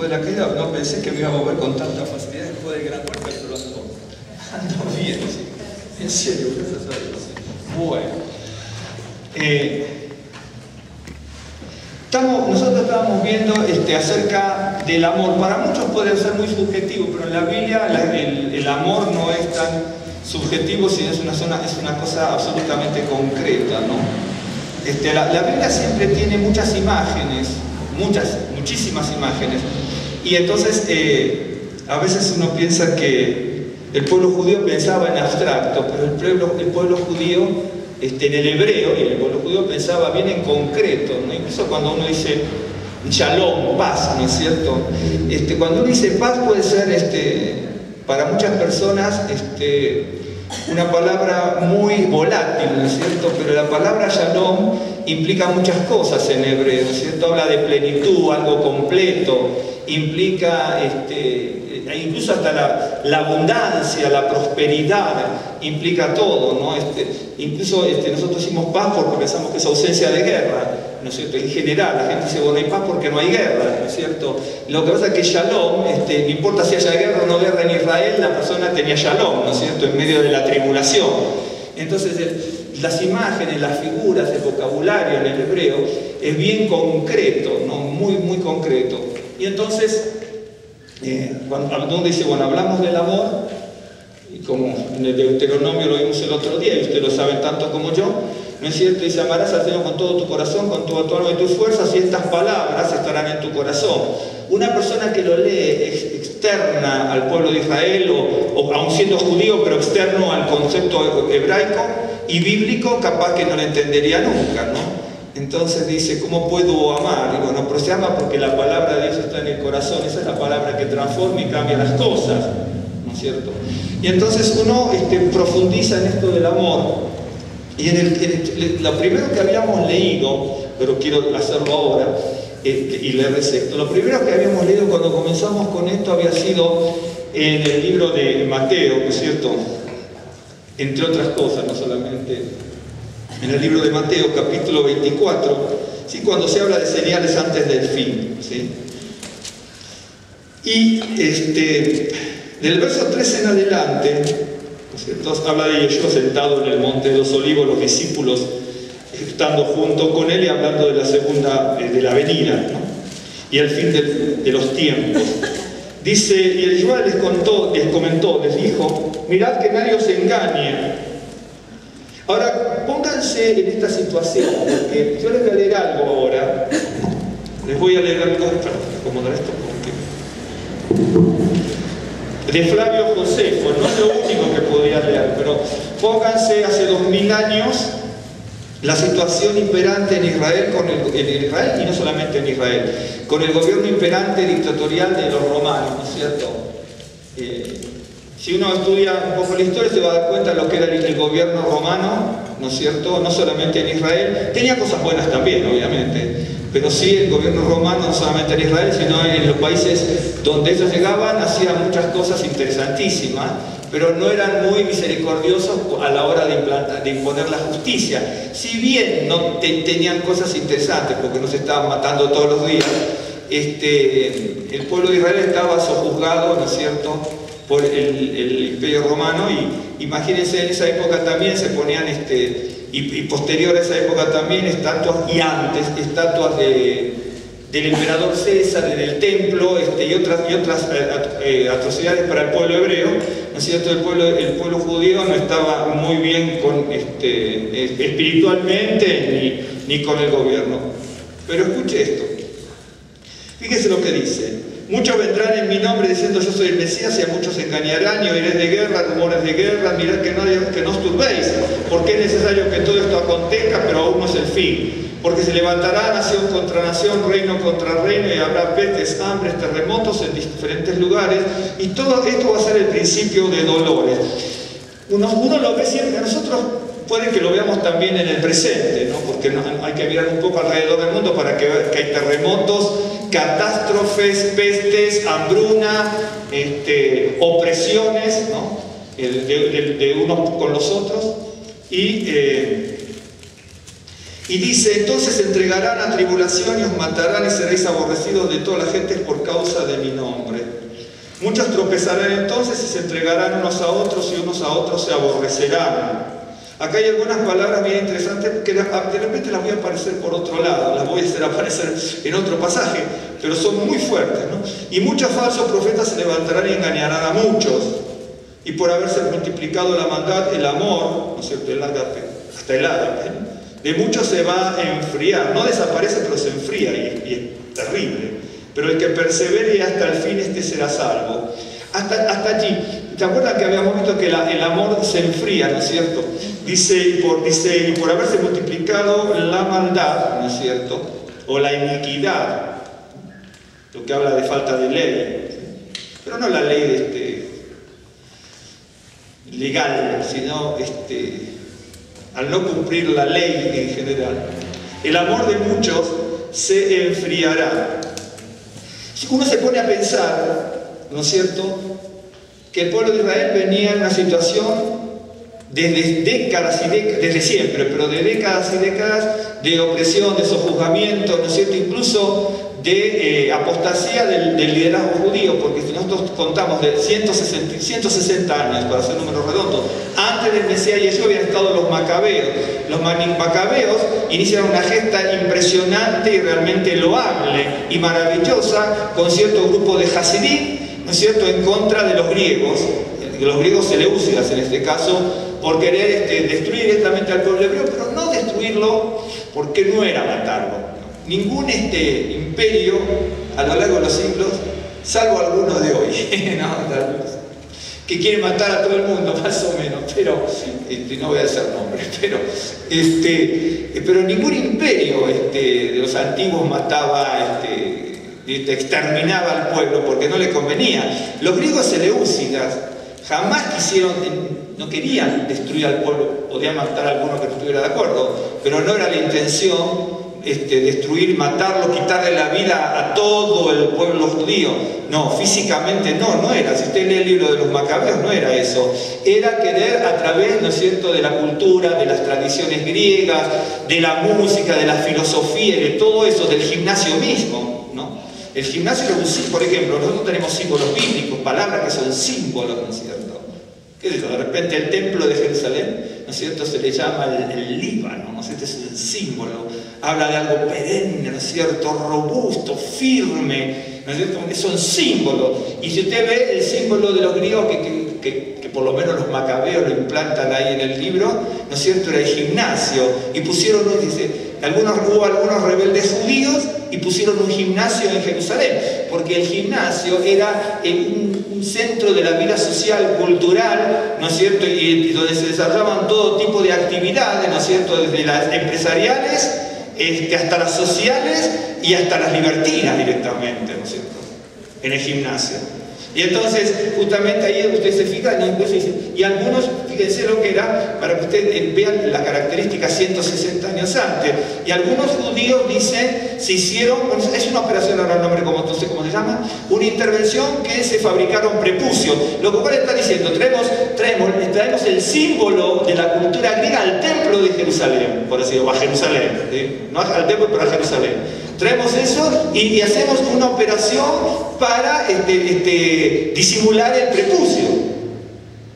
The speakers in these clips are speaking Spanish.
después de la caída no pensé que me iba a mover con tanta facilidad después del gran golpe, pero ando bien, ¿sí? En serio, gracias a Dios. Bueno, nosotros estábamos viendo acerca del amor. Para muchos puede ser muy subjetivo, pero en la Biblia el amor no es tan subjetivo, sino es una cosa absolutamente concreta, ¿no? La Biblia siempre tiene muchas imágenes, muchísimas imágenes, y entonces a veces uno piensa que el pueblo judío pensaba en abstracto, pero el pueblo judío en el hebreo, y el pueblo judío pensaba bien en concreto, ¿no? Incluso cuando uno dice shalom, paz, ¿no es cierto? Cuando uno dice paz puede ser para muchas personas una palabra muy volátil, ¿no es cierto? Pero la palabra shalom implica muchas cosas en hebreo, ¿no es cierto? Habla de plenitud, algo completo, implica incluso hasta la abundancia, la prosperidad, implica todo, ¿no? Incluso nosotros decimos paz porque pensamos que es ausencia de guerra, ¿no es cierto? En general, la gente dice, bueno, hay paz porque no hay guerra, ¿no es cierto? Lo que pasa es que shalom, no importa si haya guerra o no guerra en Israel, la persona tenía shalom, ¿no es cierto? En medio de la tribulación. Entonces, las imágenes, las figuras, el vocabulario en el hebreo es bien concreto, ¿no? Muy, muy concreto. Y entonces, cuando dice, bueno, hablamos del amor, y como en el Deuteronomio lo vimos el otro día, y ustedes lo saben tanto como yo, ¿no es cierto? Dice, amarás al Señor con todo tu corazón, con toda tu alma y tus fuerzas, y estas palabras estarán en tu corazón. Una persona que lo lee externa al pueblo de Israel, o aun siendo judío, pero externo al concepto hebraico y bíblico, capaz que no lo entendería nunca, ¿no? Entonces dice, ¿cómo puedo amar? Y bueno, pero se ama porque la palabra de Dios está en el corazón. Esa es la palabra que transforma y cambia las cosas, ¿no es cierto? Y entonces uno profundiza en esto del amor. Y lo primero que habíamos leído, pero quiero hacerlo ahora, y leerles esto. Lo primero que habíamos leído cuando comenzamos con esto había sido en el libro de Mateo, ¿no es cierto? Entre otras cosas, no solamente... En el libro de Mateo, capítulo 24, ¿sí? Cuando se habla de señales antes del fin, ¿sí? Y del verso 3 en adelante, ¿no es cierto? Habla de Yeshua sentado en el monte de los olivos, los discípulos estando junto con él y hablando de la segunda, de la venida, ¿no? Y el fin de los tiempos. Dice, y Yeshua les comentó, les dijo, mirad que nadie os engañe. Ahora, pónganse en esta situación, porque yo les voy a leer algo ahora. Les voy a leer algo, acomodar esto, de Flavio Josefo, no es lo único que podría leer, pero pónganse hace 2000 años la situación imperante en Israel, y no solamente en Israel, con el gobierno imperante dictatorial de los romanos, ¿no es cierto? Si uno estudia un poco la historia se va a dar cuenta de lo que era el gobierno romano, ¿no es cierto? No solamente en Israel, tenía cosas buenas también, obviamente, pero sí el gobierno romano, no solamente en Israel, sino en los países donde ellos llegaban, hacían muchas cosas interesantísimas, pero no eran muy misericordiosos a la hora de imponer la justicia. Si bien no tenían cosas interesantes, porque no se estaban matando todos los días, el pueblo de Israel estaba sojuzgado, ¿no es cierto?, por el Imperio Romano, y imagínense, en esa época también se ponían, y posterior a esa época también, estatuas, y antes, estatuas del emperador César, del templo, y otras atrocidades para el pueblo hebreo, ¿no es cierto? El pueblo judío no estaba muy bien espiritualmente ni con el gobierno. Pero escuche esto, fíjese lo que dice. Muchos vendrán en mi nombre diciendo yo soy el Mesías, y a muchos engañarán, y oiréis de guerra, rumores de guerra. Mirad que no os turbéis, porque es necesario que todo esto acontezca, pero aún no es el fin. Porque se levantará nación contra nación, reino contra reino, y habrá pestes, hambres, terremotos en diferentes lugares, y todo esto va a ser el principio de dolores. Uno lo ve siempre, a nosotros puede que lo veamos también en el presente, ¿no? Porque hay que mirar un poco alrededor del mundo para que vean que hay terremotos, catástrofes, pestes, hambruna, opresiones, ¿no? de unos con los otros, y Y dice, entonces entregarán a tribulación y os matarán y seréis aborrecidos de toda la gente por causa de mi nombre. Muchos tropezarán entonces y se entregarán unos a otros y unos a otros se aborrecerán. Acá hay algunas palabras bien interesantes que de repente las voy a aparecer por otro lado, las voy a hacer aparecer en otro pasaje, pero son muy fuertes, ¿no? Y muchos falsos profetas se levantarán y engañarán a muchos. Y por haberse multiplicado la maldad, el amor, ¿no es cierto?, hasta el ágape, de muchos se va a enfriar. No desaparece, pero se enfría y es terrible. Pero el que persevere hasta el fin, este será salvo. Hasta allí. ¿Te acuerdas que habíamos visto que el amor se enfría, ¿no es cierto? Dice, y por haberse multiplicado la maldad, ¿no es cierto?, o la iniquidad, lo que habla de falta de ley, pero no la ley legal, sino al no cumplir la ley en general. El amor de muchos se enfriará. Si uno se pone a pensar, ¿no es cierto?, que el pueblo de Israel venía en una situación desde décadas y décadas, desde siempre, pero de décadas y décadas de opresión, de sojuzgamiento, ¿no es cierto?, incluso de apostasía del liderazgo judío, porque si nosotros contamos de 160 años, para hacer números redondos, antes del Mesías Yeshua habían estado los macabeos. Los macabeos iniciaron una gesta impresionante y realmente loable y maravillosa con cierto grupo de Hasidim, ¿no es cierto?, en contra de los griegos seleucidas en este caso, por querer destruir directamente al pueblo hebreo, pero no destruirlo porque no era matarlo. Ningún imperio a lo largo de los siglos, salvo algunos de hoy, ¿no?, que quiere matar a todo el mundo, más o menos, pero no voy a hacer nombres, pero ningún imperio de los antiguos mataba, exterminaba al pueblo porque no le convenía. Los griegos seleucidas jamás no querían destruir al pueblo, podían matar a alguno que no estuviera de acuerdo, pero no era la intención destruir, matarlo, quitarle la vida a todo el pueblo judío. No, físicamente no era. Si usted lee el libro de los macabeos, no era eso. Era querer a través, ¿no es cierto?, de la cultura, de las tradiciones griegas, de la música, de la filosofía, de todo eso, del gimnasio mismo, ¿no? El gimnasio es un símbolo, por ejemplo, nosotros tenemos símbolos bíblicos, palabras que son símbolos, ¿no es cierto? ¿Qué es eso? De repente el templo de Jerusalén, ¿no es cierto?, se le llama el Líbano, ¿no es cierto?, es un símbolo, habla de algo perenne, ¿no es cierto?, robusto, firme, ¿no es cierto?, son símbolos. Y si usted ve el símbolo de los griegos que por lo menos los macabeos lo implantan ahí en el libro, ¿no es cierto?, era el gimnasio, y pusieron, hubo algunos rebeldes judíos y pusieron un gimnasio en Jerusalén, porque el gimnasio era un centro de la vida social, cultural, ¿no es cierto?, y donde se desarrollaban todo tipo de actividades, ¿no es cierto?, desde las empresariales hasta las sociales y hasta las libertinas directamente, ¿no es cierto?, en el gimnasio. Y entonces, justamente ahí usted se fija, ¿no?, incluso dice, y algunos, fíjense lo que era, para que ustedes vean las características 160 años antes, y algunos judíos dicen, se hicieron, es una operación, ahora el nombre como no sé cómo se llama, una intervención que se fabricaron prepucios, lo cual está diciendo, traemos el símbolo de la cultura griega al templo de Jerusalén, por así decirlo, a Jerusalén, ¿sí?, no al templo, pero a Jerusalén. Traemos eso y hacemos una operación para disimular el prepucio.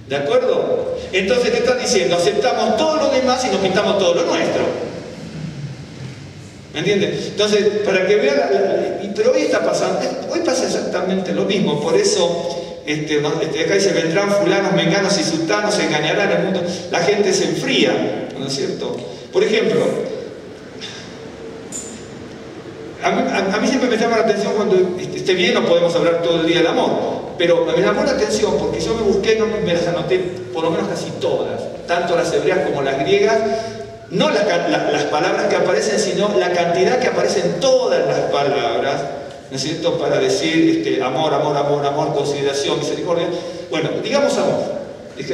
¿De acuerdo? Entonces, ¿qué están diciendo? Aceptamos todo lo demás y nos quitamos todo lo nuestro. ¿Me entienden? Entonces, para que vean, pero hoy está pasando, hoy pasa exactamente lo mismo. Por eso, acá dice, vendrán fulanos, menganos y sultanos, se engañarán el mundo. La gente se enfría, ¿no es cierto? Por ejemplo, a mí siempre me llama la atención cuando esté bien, no podemos hablar todo el día del amor, pero me llamó la atención porque yo me busqué, me las anoté por lo menos casi todas, tanto las hebreas como las griegas, no las palabras que aparecen, sino la cantidad que aparecen todas las palabras, ¿no es cierto?, para decir amor, amor, amor, amor, consideración, misericordia. Bueno, digamos amor,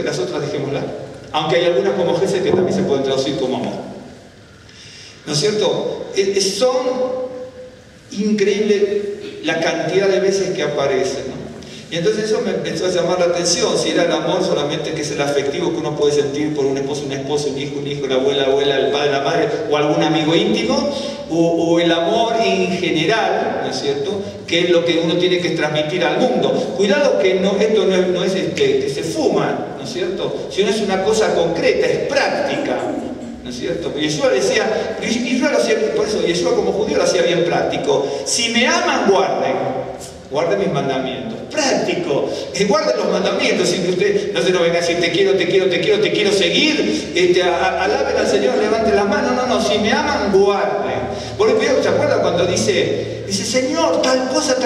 las otras dejémoslas, aunque hay algunas como Gesed que también se pueden traducir como amor, ¿no es cierto? Son increíble la cantidad de veces que aparece, ¿no? Y entonces eso me empezó a llamar la atención, si era el amor solamente que es el afectivo que uno puede sentir por un esposo, un hijo, la abuela, el padre, la madre, o algún amigo íntimo, o el amor en general, ¿no es cierto?, que es lo que uno tiene que transmitir al mundo. Cuidado que esto no es que se fuma, ¿no es cierto?, sino es una cosa concreta, es práctica, ¿no es cierto? Yeshua decía, por eso Yeshua como judío lo hacía bien práctico: si me aman, guarden mis mandamientos. Práctico, guarden los mandamientos. Si usted no venga a decir te quiero seguir, alaben al Señor, levanten las manos. No, si me aman, guarden. Porque ¿se acuerda cuando dice Señor, tal cosa?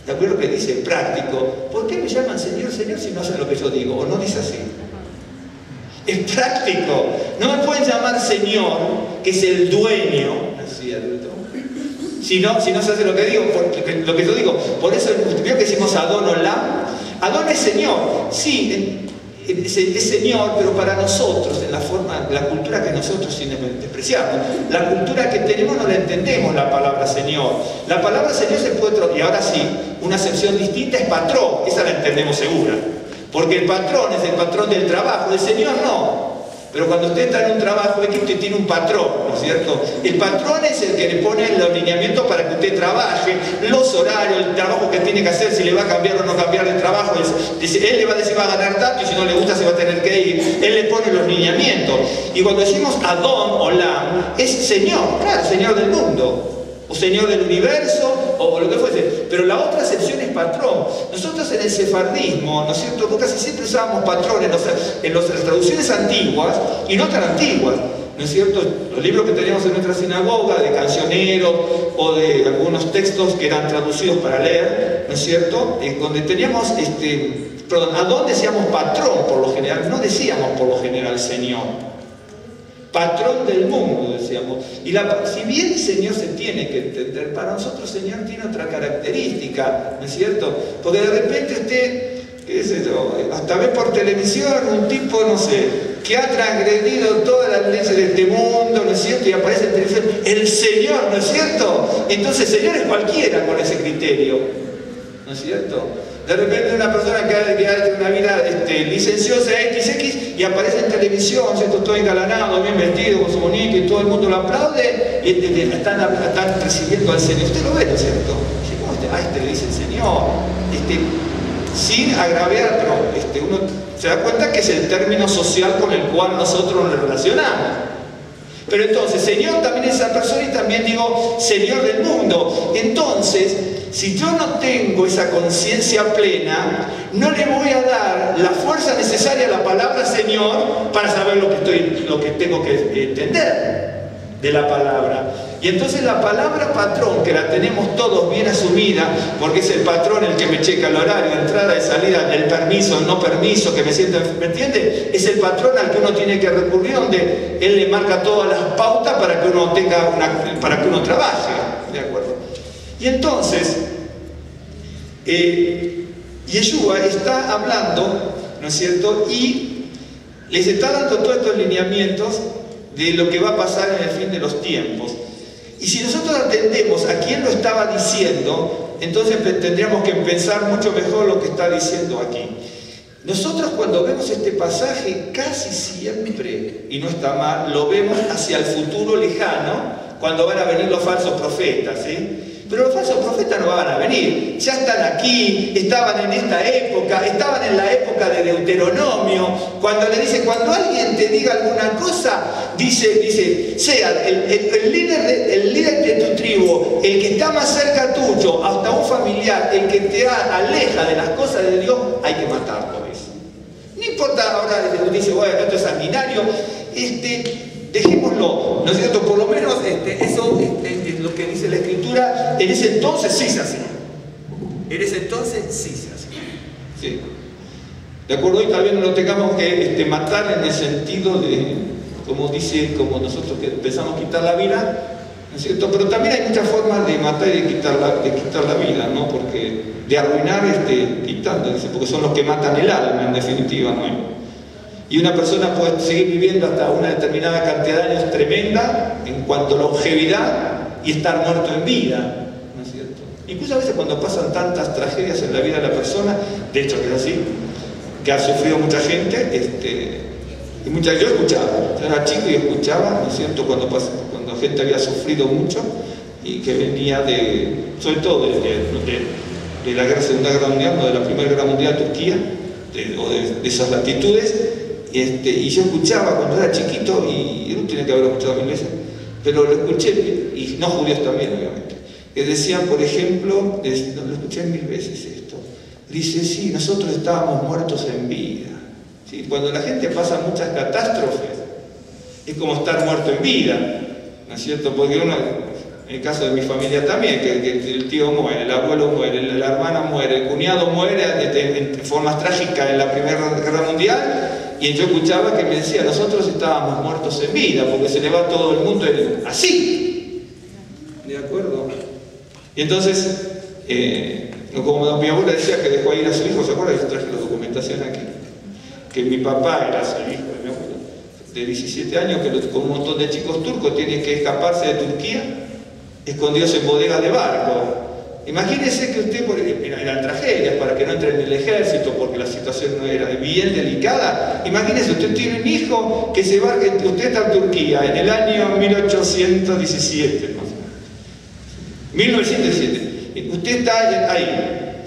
¿De acuerdo que dice? Práctico. ¿Por qué me llaman Señor si no hacen lo que yo digo? ¿O no dice así? Es práctico. No me pueden llamar Señor, que es el dueño, ¿no es cierto?, si no se hace lo que digo, lo que yo digo. Por eso veo que decimos Adón Olam. Adón es Señor, sí, es Señor, pero para nosotros, en la cultura que nosotros, sin despreciarnos, la cultura que tenemos no la entendemos la palabra Señor. La palabra Señor se puede, y ahora sí, una acepción distinta es patrón, esa la entendemos segura. Porque el patrón es el patrón del trabajo, el Señor no. Pero cuando usted está en un trabajo, ve que usted tiene un patrón, ¿no es cierto? El patrón es el que le pone los lineamientos para que usted trabaje, los horarios, el trabajo que tiene que hacer, si le va a cambiar o no cambiar de trabajo. Él le va a decir va a ganar tanto y si no le gusta se va a tener que ir. Él le pone los lineamientos. Y cuando decimos Adón Olam, es Señor, claro, Señor del mundo, o Señor del universo, o lo que fuese. Pero la otra acepción es patrón. Nosotros en el sefardismo, ¿no es cierto?, casi siempre usábamos patrones en las traducciones antiguas y no tan antiguas, ¿no es cierto? Los libros que teníamos en nuestra sinagoga, de cancioneros o de algunos textos que eran traducidos para leer, ¿no es cierto?, donde teníamos, Adón decíamos patrón por lo general, no decíamos por lo general Señor. Patrón del mundo, decíamos. Y si bien el Señor se tiene que entender, para nosotros Señor tiene otra característica, ¿no es cierto? Porque de repente usted, qué sé yo, hasta ve por televisión un tipo, no sé, que ha transgredido todas las leyes de este mundo, ¿no es cierto? Y aparece en televisión el Señor, ¿no es cierto? Entonces Señor es cualquiera con ese criterio, ¿no es cierto? De repente una persona que ha hecho una vida licenciosa XX y aparece en televisión, ¿cierto?, todo engalanado, bien vestido, con su bonito, y todo el mundo lo aplaude, y están recibiendo al Señor. Usted lo ve, ¿no es cierto? Dice, ¿cómo le dice el Señor? Sin agraviar, pero uno se da cuenta que es el término social con el cual nosotros nos relacionamos. Pero entonces, Señor también es esa persona, y también digo, Señor del mundo. Entonces, si yo no tengo esa conciencia plena, no le voy a dar la fuerza necesaria a la palabra Señor para saber lo que tengo que entender de la palabra. Y entonces la palabra patrón, que la tenemos todos bien asumida, porque es el patrón el que me checa el horario, entrada y salida, el permiso, el no permiso, que me siento, ¿me entiende? Es el patrón al que uno tiene que recurrir, donde él le marca todas las pautas para que uno para que uno trabaje, ¿de acuerdo? Y entonces, Yeshua está hablando, ¿no es cierto?, y les está dando todos estos lineamientos de lo que va a pasar en el fin de los tiempos. Y si nosotros atendemos a quién lo estaba diciendo, entonces tendríamos que pensar mucho mejor lo que está diciendo aquí. Nosotros cuando vemos este pasaje, casi siempre, y no está mal, lo vemos hacia el futuro lejano, cuando van a venir los falsos profetas, ¿sí? Pero los falsos profetas no van a venir, ya están aquí, estaban en esta época, estaban en la época de Deuteronomio, cuando le dice, cuando alguien te diga alguna cosa, dice, sea el líder de tu tribu, el que está más cerca tuyo, hasta un familiar, el que te aleja de las cosas de Dios, hay que matarlo, ¿ves? No importa ahora, dice, bueno, esto es sanguinario, dejémoslo, ¿no es cierto? Por lo menos eso es lo que dice la Escritura. En ese entonces sí se hacía. En ese entonces sí se hacía. Sí. ¿De acuerdo? Y tal vez no lo tengamos que matar en el sentido de, como nosotros que pensamos quitar la vida, ¿no es cierto? Pero también hay muchas formas de matar y de quitar la vida, ¿no? Porque de arruinar, quitando, porque son los que matan el alma, en definitiva, ¿no? Y una persona puede seguir viviendo hasta una determinada cantidad de años tremenda en cuanto a longevidad y estar muerto en vida, ¿no es cierto? Incluso a veces cuando pasan tantas tragedias en la vida de la persona, de hecho que es así, que ha sufrido mucha gente, yo escuchaba, yo era chico y escuchaba, ¿no es cierto?, cuando gente había sufrido mucho y que venía sobre todo de la Segunda Guerra Mundial, no de la Primera Guerra Mundial, Turquía, o de esas latitudes, y yo escuchaba cuando era chiquito, y yo no tenía que haberlo escuchado 1000 veces, pero lo escuché, y no judíos también, obviamente, que decían, por ejemplo, lo escuché 1000 veces esto, dice, sí, nosotros estábamos muertos en vida. ¿Sí? Cuando la gente pasa muchas catástrofes, es como estar muerto en vida, ¿no es cierto? Porque uno, en el caso de mi familia también, que el tío muere, el abuelo muere, la hermana muere, el cuñado muere en formas trágicas en la Primera Guerra Mundial, y yo escuchaba que me decía, nosotros estábamos muertos en vida, porque se le va todo el mundo así. ¿De acuerdo? Y entonces, como mi abuela decía que dejó ir a su hijo, ¿se acuerdan? Yo traje la documentación aquí. Que mi papá era el hijo de mi abuelo, de 17 años, que con un montón de chicos turcos tienen que escaparse de Turquía, escondidos en bodegas de barco. Imagínese que usted, eran tragedias para que no entre en el ejército, porque la situación no era bien delicada. Imagínese, usted tiene un hijo que se va, usted está en Turquía en el año 1817, ¿no? 1917. Usted está ahí,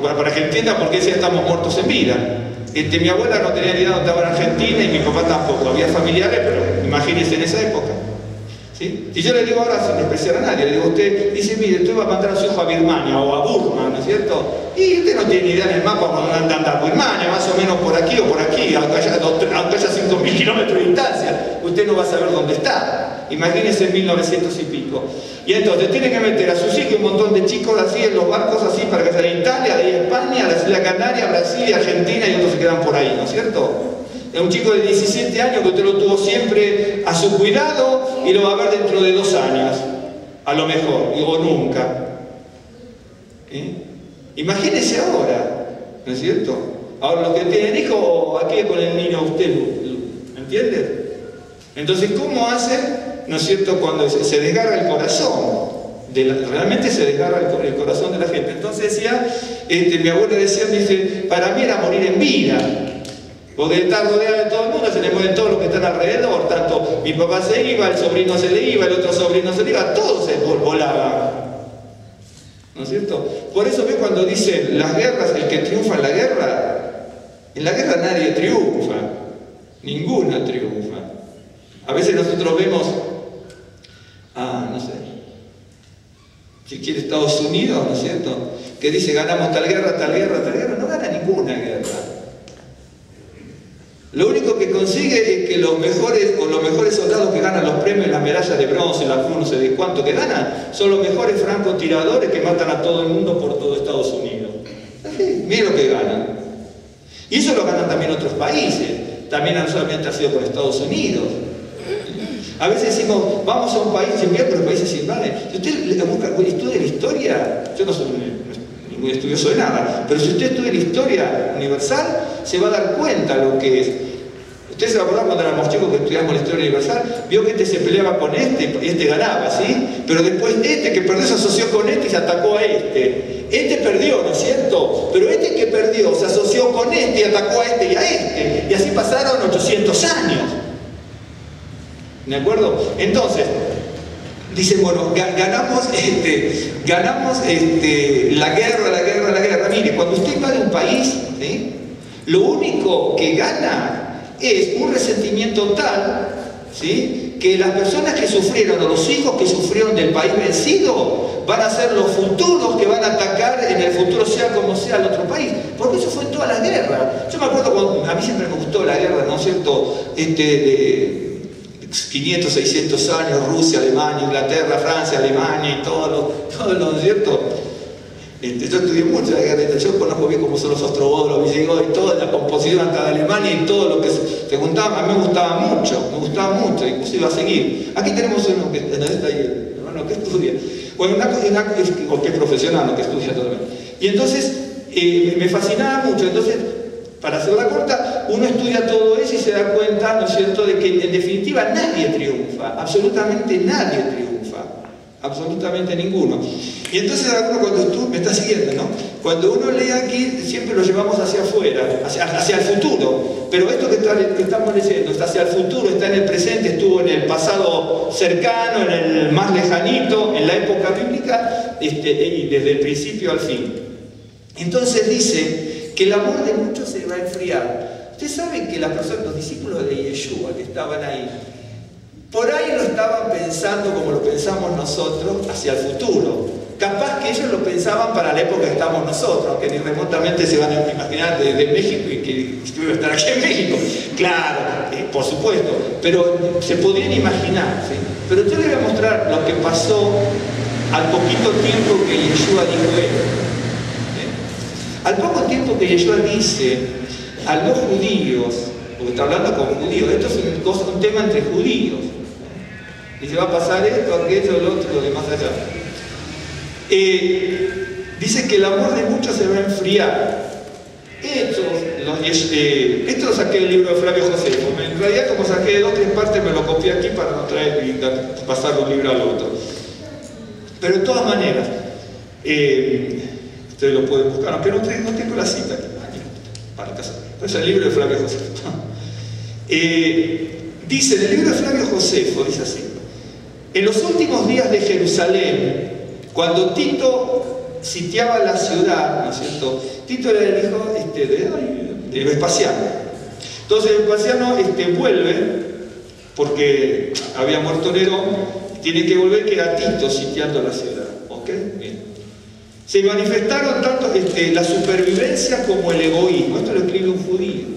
para que entienda por qué decía estamos muertos en vida. Mi abuela no tenía ni idea dónde estaba en Argentina y mi papá tampoco. Había familiares, pero imagínense en esa época. ¿Sí? Y yo le digo ahora, sin despreciar a nadie, le digo, usted dice, mire, usted va a mandar a su hijo a Birmania o a Burma, ¿no es cierto? Y usted no tiene ni idea en el mapa cuando anda a Birmania, más o menos por aquí o por aquí, aunque haya 5.000 kilómetros de distancia, usted no va a saber dónde está. Imagínense en 1900 y pico. Y entonces tiene que meter a sus hijos un montón de chicos así en los barcos así para que sean de Italia, de España, las Islas Canarias, Brasil, Argentina y otros se quedan por ahí, ¿no es cierto? Es un chico de 17 años que usted lo tuvo siempre a su cuidado y lo va a ver dentro de 2 años, a lo mejor, o nunca. Imagínese ahora, ¿no es cierto? Ahora los que tienen hijos, aquí con el niño usted, ¿entiende? Entonces, ¿cómo hacen? ¿No es cierto? Cuando se desgarra el corazón, realmente se desgarra el corazón de la gente. Entonces decía, mi abuela decía, dice, para mí era morir en vida, porque estar rodeado de todo el mundo, se le mueven todos los que están alrededor, tanto mi papá se iba, el sobrino se le iba, el otro sobrino se le iba, todos se volaban. ¿No es cierto? Por eso ve cuando dicen las guerras, el que triunfa en la guerra nadie triunfa, ninguna triunfa. A veces nosotros vemos, no sé, si quiere Estados Unidos, ¿no es cierto?, que dice ganamos tal guerra, no gana ninguna guerra. Lo único que consigue es que los mejores soldados que ganan los premios, las medallas de bronce, la cruz, no sé de cuánto que ganan, son los mejores francotiradores que matan a todo el mundo por todo Estados Unidos. Miren lo que ganan. Y eso lo ganan también otros países, también no solamente ha sido por Estados Unidos. A veces decimos, vamos a un país y enviar por los países invades. Si usted estudia la historia, yo no soy ningún estudioso de nada, pero si usted estudia la historia universal, se va a dar cuenta lo que es. Usted se va a acordar cuando éramos chicos que estudiamos la historia universal, vio que se peleaba con y este ganaba, ¿sí? Pero después que perdió se asoció con y se atacó a Este perdió, ¿no es cierto? Pero que perdió se asoció con y atacó a y a Y así pasaron 800 años. ¿De acuerdo? Entonces, dice, bueno, ganamos la guerra. Mire, cuando usted invade un país, ¿sí?, lo único que gana es un resentimiento tal, ¿sí?, que las personas que sufrieron, o los hijos que sufrieron del país vencido, van a ser los futuros que van a atacar en el futuro, sea como sea, al otro país. Porque eso fue en todas las guerras. Yo me acuerdo cuando a mí siempre me gustó la guerra, ¿no es cierto?, de 500, 600 años, Rusia, Alemania, Inglaterra, Francia, Alemania y todo lo, ¿no es cierto? Yo estudié mucho la guerra, yo conozco bien cómo son los ostrogodos, los visigodos y toda la composición hasta de Alemania y todo lo que se juntaba. A mí me gustaba mucho, incluso iba a seguir. Aquí tenemos uno que está ahí, el hermano que estudia. Bueno, que es profesional, no que estudia todavía. Y entonces me fascinaba mucho. Entonces, para hacerla corta, uno estudia todo eso y se da cuenta, ¿no es cierto?, de que en definitiva nadie triunfa, absolutamente nadie triunfa. absolutamente ninguno. Y entonces cuando tú me estás siguiendo, ¿no? Cuando uno lee aquí, siempre lo llevamos hacia afuera, hacia el futuro. Pero esto que estamos leyendo está hacia el futuro, está en el presente, estuvo en el pasado cercano, en el más lejanito, en la época bíblica, y desde el principio al fin. Entonces dice que el amor de muchos se va a enfriar. Ustedes saben que los discípulos de Yeshua que estaban ahí, por ahí no estaban pensando como lo pensamos nosotros hacia el futuro. Capaz que ellos lo pensaban para la época que estamos nosotros, aunque ni remotamente se van a imaginar desde México y que iba a estar aquí en México. Claro, por supuesto, pero se podían imaginar, ¿sí? Pero yo les voy a mostrar lo que pasó al poquito tiempo que Yeshua dijo esto. Al poco tiempo que Yeshua dice a los judíos, porque está hablando con judíos, esto es un tema entre judíos. Dice, va a pasar esto, aquello, lo otro, lo de más allá. Dice que el amor de muchos se va a enfriar. Esto lo saqué del libro de Flavio Josefo. En realidad, como saqué de 2 o 3 partes, me lo copié aquí para no traer y pasar de un libro al otro. Pero de todas maneras, ustedes lo pueden buscar, aunque no tengo la cita aquí, para casa. Es el libro de Flavio Josefo. Dice, en el libro de Flavio Josefo, dice así: en los últimos días de Jerusalén, cuando Tito sitiaba la ciudad, ¿no es cierto? Tito era el hijo de Vespasiano. Entonces Vespasiano vuelve, porque había muerto Nerón, tiene que volver, que era Tito sitiando la ciudad. ¿Ok? Bien. Se manifestaron tanto la supervivencia como el egoísmo. Esto lo escribe un judío.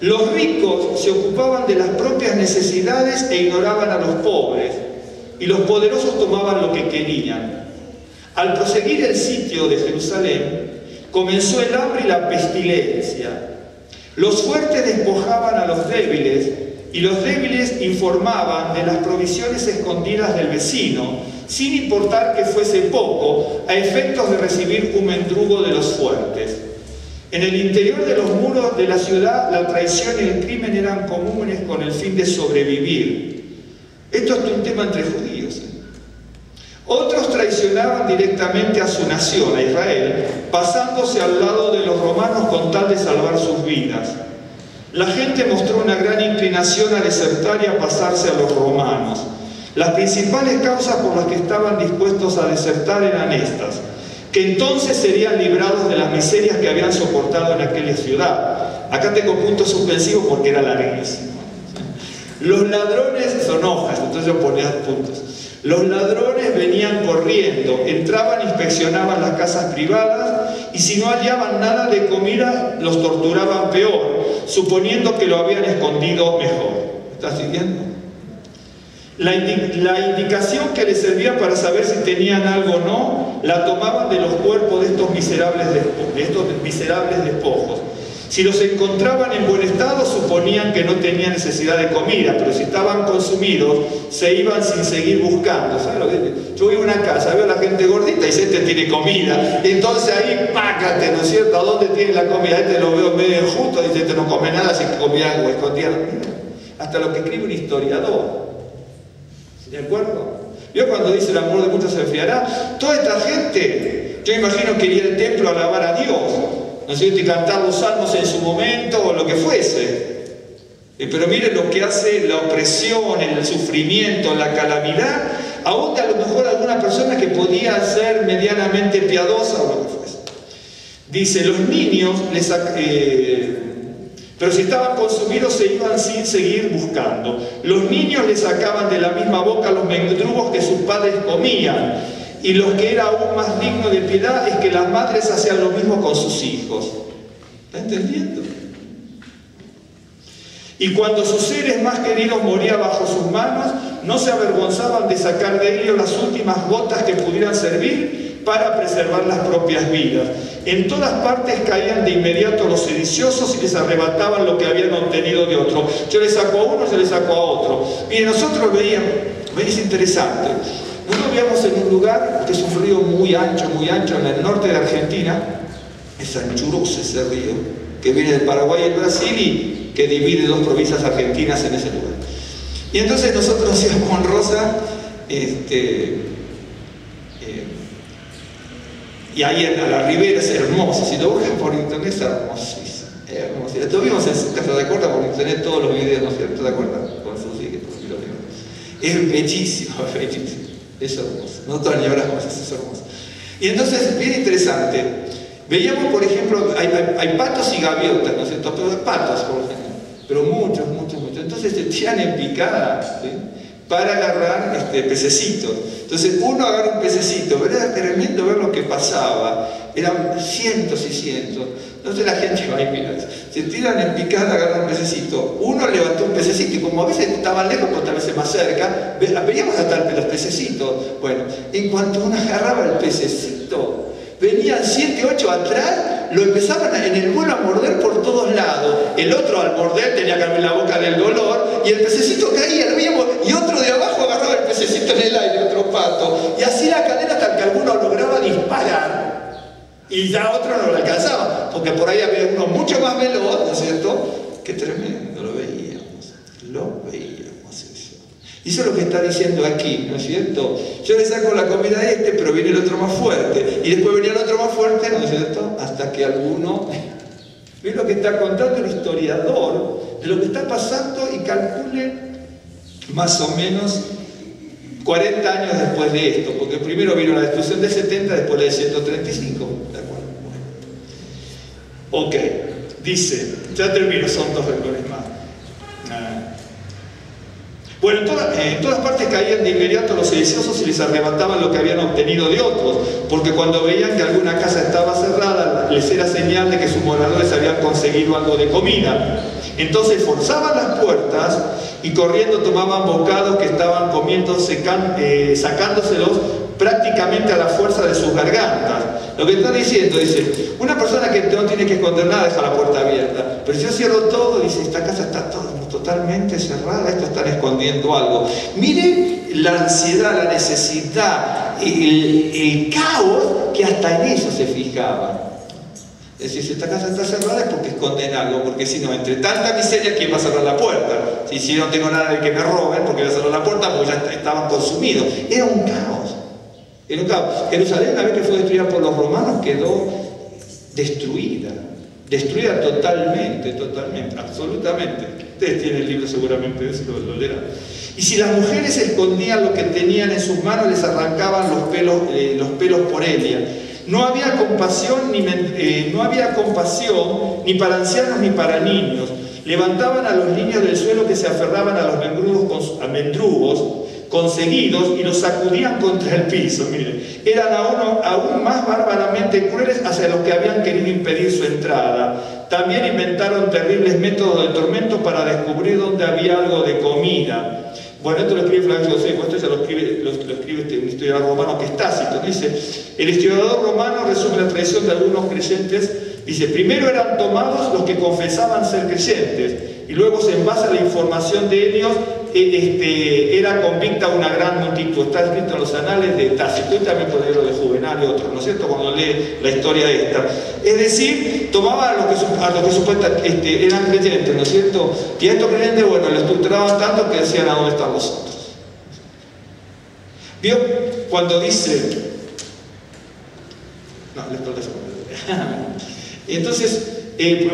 Los ricos se ocupaban de las propias necesidades e ignoraban a los pobres, y los poderosos tomaban lo que querían. Al proseguir el sitio de Jerusalén, comenzó el hambre y la pestilencia. Los fuertes despojaban a los débiles, y los débiles informaban de las provisiones escondidas del vecino, sin importar que fuese poco, a efectos de recibir un mendrugo de los fuertes. En el interior de los muros de la ciudad, la traición y el crimen eran comunes con el fin de sobrevivir. Esto es un tema entre judíos. Otros traicionaban directamente a su nación, a Israel, pasándose al lado de los romanos con tal de salvar sus vidas. La gente mostró una gran inclinación a desertar y a pasarse a los romanos. Las principales causas por las que estaban dispuestos a desertar eran estas: que entonces serían librados de las miserias que habían soportado en aquella ciudad. Acá tengo puntos suspensivos porque era larguísimo. Los ladrones, son hojas, entonces yo ponía puntos. Los ladrones venían corriendo, entraban, inspeccionaban las casas privadas, y si no hallaban nada de comida, los torturaban peor, suponiendo que lo habían escondido mejor. ¿Estás siguiendo? La indicación que les servía para saber si tenían algo o no, la tomaban de los cuerpos de estos miserables despojos. Si los encontraban en buen estado, suponían que no tenían necesidad de comida, pero si estaban consumidos, se iban sin seguir buscando. ¿Sabes lo que? Yo voy a una casa, veo a la gente gordita y este tiene comida, entonces ahí, págate, ¿no es cierto? ¿A dónde tiene la comida? Este lo veo medio injusto, dice, este no come nada, si comía algo escondido. Hasta lo que escribe un historiador. ¿De acuerdo? ¿Vio cuando dice el amor de muchos se enfriará? Toda esta gente, yo imagino que iría al templo a alabar a Dios, ¿no es cierto? Y cantar los salmos en su momento o lo que fuese. Pero miren lo que hace la opresión, el sufrimiento, la calamidad, aún de a lo mejor alguna persona que podía ser medianamente piadosa o lo que fuese. Dice, los niños pero si estaban consumidos se iban sin seguir buscando. Los niños les sacaban de la misma boca los mendrugos que sus padres comían. Y lo que era aún más digno de piedad es que las madres hacían lo mismo con sus hijos. ¿Está entendiendo? Y cuando sus seres más queridos morían bajo sus manos, no se avergonzaban de sacar de ellos las últimas gotas que pudieran servir para preservar las propias vidas. En todas partes caían de inmediato los sediciosos y les arrebataban lo que habían obtenido de otro. Yo le saco a uno, yo le saco a otro. Mire, nosotros veíamos, es interesante, nosotros vivíamos en un lugar que es un río muy ancho, en el norte de Argentina. Es anchuroso ese río, que viene del Paraguay y el Brasil y que divide 2 provincias argentinas en ese lugar. Y entonces nosotros íbamos con Rosa Y ahí a la ribera es hermoso, si lo buscan por internet es hermosísimo, hermoso. Lo vimos en su casa, ¿de acuerdo? Por internet todos los videos, ¿no es cierto? ¿De acuerdo? Con sus hijos, es bellísimo, es bellísimo, es hermoso. Nosotros añoramos, es hermoso. Y entonces, bien interesante, veíamos, por ejemplo, hay patos y gaviotas, ¿no es cierto? Pero patos, por ejemplo, pero muchos. Entonces se tiran en picada, ¿sí? Para agarrar pececitos. Entonces uno agarra un pececito, pero era tremendo ver lo que pasaba, eran cientos y cientos. Entonces la gente va y mira, se tiran en picada, agarran un pececito, uno levantó un pececito y como a veces estaban lejos, pero tal vez más cerca, veíamos hasta los pececitos. Bueno, en cuanto uno agarraba el pececito, venían 7, 8 atrás, lo empezaban en el vuelo a morder por todos lados. El otro al morder tenía que abrir la boca del dolor y el pececito caía, lo veíamos, y otro de abajo agarraba el pececito en el aire, otro pato, y así la cadena hasta que alguno lograba disparar y ya otro no lo alcanzaba, porque por ahí había uno mucho más veloz, ¿no es cierto? Qué tremendo, lo veíamos eso. Y eso es lo que está diciendo aquí, ¿no es cierto? Yo le saco la comida a pero viene el otro más fuerte. Y después venía el otro más fuerte, ¿no es cierto? Hasta que alguno... ¿Ves lo que está contando el historiador? De lo que está pasando y calcule más o menos 40 años después de esto. Porque primero vino la destrucción de 70, después la de 135. ¿De acuerdo? Bueno. Ok. Dice, ya termino, son 2 renglones más. Bueno, en todas partes caían de inmediato los sediciosos y les arrebataban lo que habían obtenido de otros, porque cuando veían que alguna casa estaba cerrada, les era señal de que sus moradores habían conseguido algo de comida. Entonces forzaban las puertas y corriendo tomaban bocados que estaban comiendo, sacándoselos prácticamente a la fuerza de sus gargantas. Lo que está diciendo, dice, una persona que no tiene que esconder nada deja la puerta abierta, pero si yo cierro todo, dice, esta casa está totalmente cerrada, esto están escondiendo algo. Miren la ansiedad, la necesidad, el caos, que hasta en eso se fijaban. Es decir, si esta casa está cerrada es porque esconden algo, porque si no, entre tanta miseria, ¿quién va a cerrar la puerta? Si yo no tengo nada de que me roben, porque voy a cerrar la puerta, porque ya estaban consumidos. Era un caos. Era un caos. Jerusalén, una vez que fue destruida por los romanos, quedó destruida totalmente, absolutamente. Ustedes tienen el libro seguramente de eso, lo leerán. Y si las mujeres escondían lo que tenían en sus manos, les arrancaban los pelos por Elia. No había compasión ni para ancianos ni para niños. Levantaban a los niños del suelo que se aferraban a los mendrugos conseguidos y los sacudían contra el piso. Miren, eran aún más bárbaramente crueles hacia los que habían querido impedir su entrada. También inventaron terribles métodos de tormento para descubrir dónde había algo de comida. Bueno, esto lo escribe Flavio Josefo, esto ya lo escribe un historiador romano que es Tácito. Dice, el historiador romano resume la tradición de algunos creyentes. Dice, primero eran tomados los que confesaban ser creyentes, y luego en base a la información de ellos era convicta una gran multitud. Está escrito en los anales de Tácito, y también puede leerlo de Juvenal y otros, ¿no es cierto?, cuando lee la historia esta. Es decir, tomaba a los que supuestamente eran creyentes, ¿no es cierto?, y a estos creyentes, bueno, les torturaban tanto que decían, ¿a dónde están los otros? ¿Vio? Cuando dice... No, les toca eso. Entonces,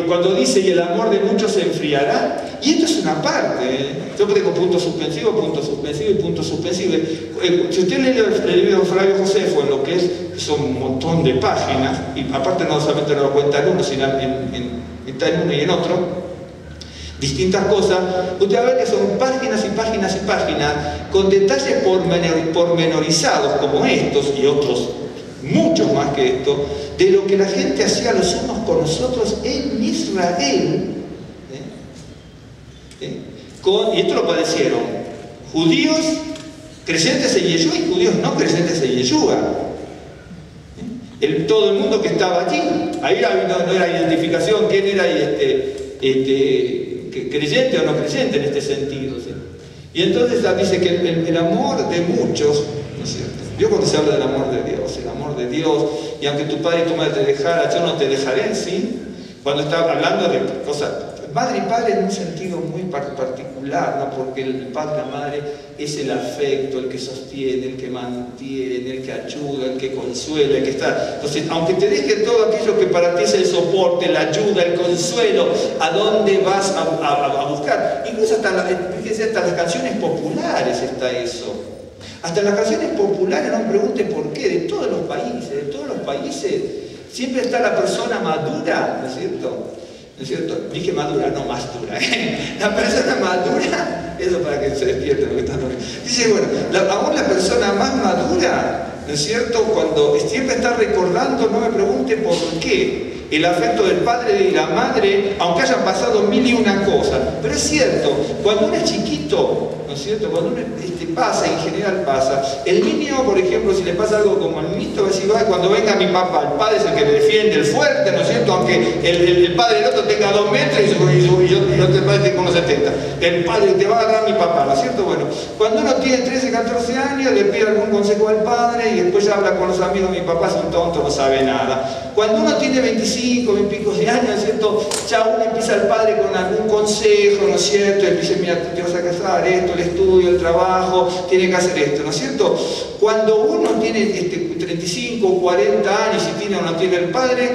cuando dice, y el amor de muchos se enfriará, y esto es una parte, yo tengo punto suspensivo y punto suspensivo. Si usted lee el libro de Flavio Josefo, en lo que son un montón de páginas, y aparte no solamente no lo cuenta en uno, sino está en uno y en otro, distintas cosas, usted va a ver que son páginas y páginas y páginas, con detalles pormenorizados como estos y otros, muchos más que esto, de lo que la gente hacía los unos con nosotros en Israel. Y esto lo padecieron judíos creyentes en Yeshua y judíos no creyentes en Yeshua. Todo el mundo que estaba allí, ahí no era identificación quién era creyente o no creyente en este sentido, ¿sí? Y entonces dice que el amor de muchos, ¿no es cierto? Yo cuando se habla del amor de Dios, y aunque tu padre y tu madre te dejaran, yo no te dejaré, ¿sí? Cuando está hablando de cosas, madre y padre en un sentido muy particular, ¿no? Porque el padre y la madre es el afecto, el que sostiene, el que mantiene, el que ayuda, el que consuela, el que está. Entonces, aunque te deje todo aquello que para ti es el soporte, la ayuda, el consuelo, ¿a dónde vas a buscar? Incluso hasta las canciones populares está eso. Hasta las canciones populares, no me pregunten por qué, de todos los países, siempre está la persona madura, ¿no es cierto? ¿No es cierto? Dije madura, no más dura. La persona madura, eso para que se despierte porque está dormido. Dice, bueno, aún la persona más madura, ¿no es cierto? Cuando siempre está recordando, no me pregunte por qué, el afecto del padre y la madre, aunque hayan pasado mil y una cosas. Pero es cierto, cuando uno es chiquito, ¿no es cierto? Cuando uno pasa, en general pasa. El niño, por ejemplo, si le pasa algo como al niñito, va a decir, cuando venga mi papá, el padre es el que me defiende, el fuerte, ¿no es cierto? Aunque el padre del otro tenga 2 metros y yo te parece con unos 70. El padre te va a agarrar mi papá, ¿no es cierto? Bueno, cuando uno tiene 13, 14 años, le pide algún consejo al padre y después ya habla con los amigos, mi papá es un tonto, no sabe nada. Cuando uno tiene 25, 20 y pico de años, ¿no es cierto? Ya uno empieza el padre con algún consejo, ¿no es cierto? Él dice, mira, tú te vas a casar, esto, el estudio, el trabajo, tiene que hacer esto, ¿no es cierto? Cuando uno tiene 35 o 40 años y tiene o no tiene el padre,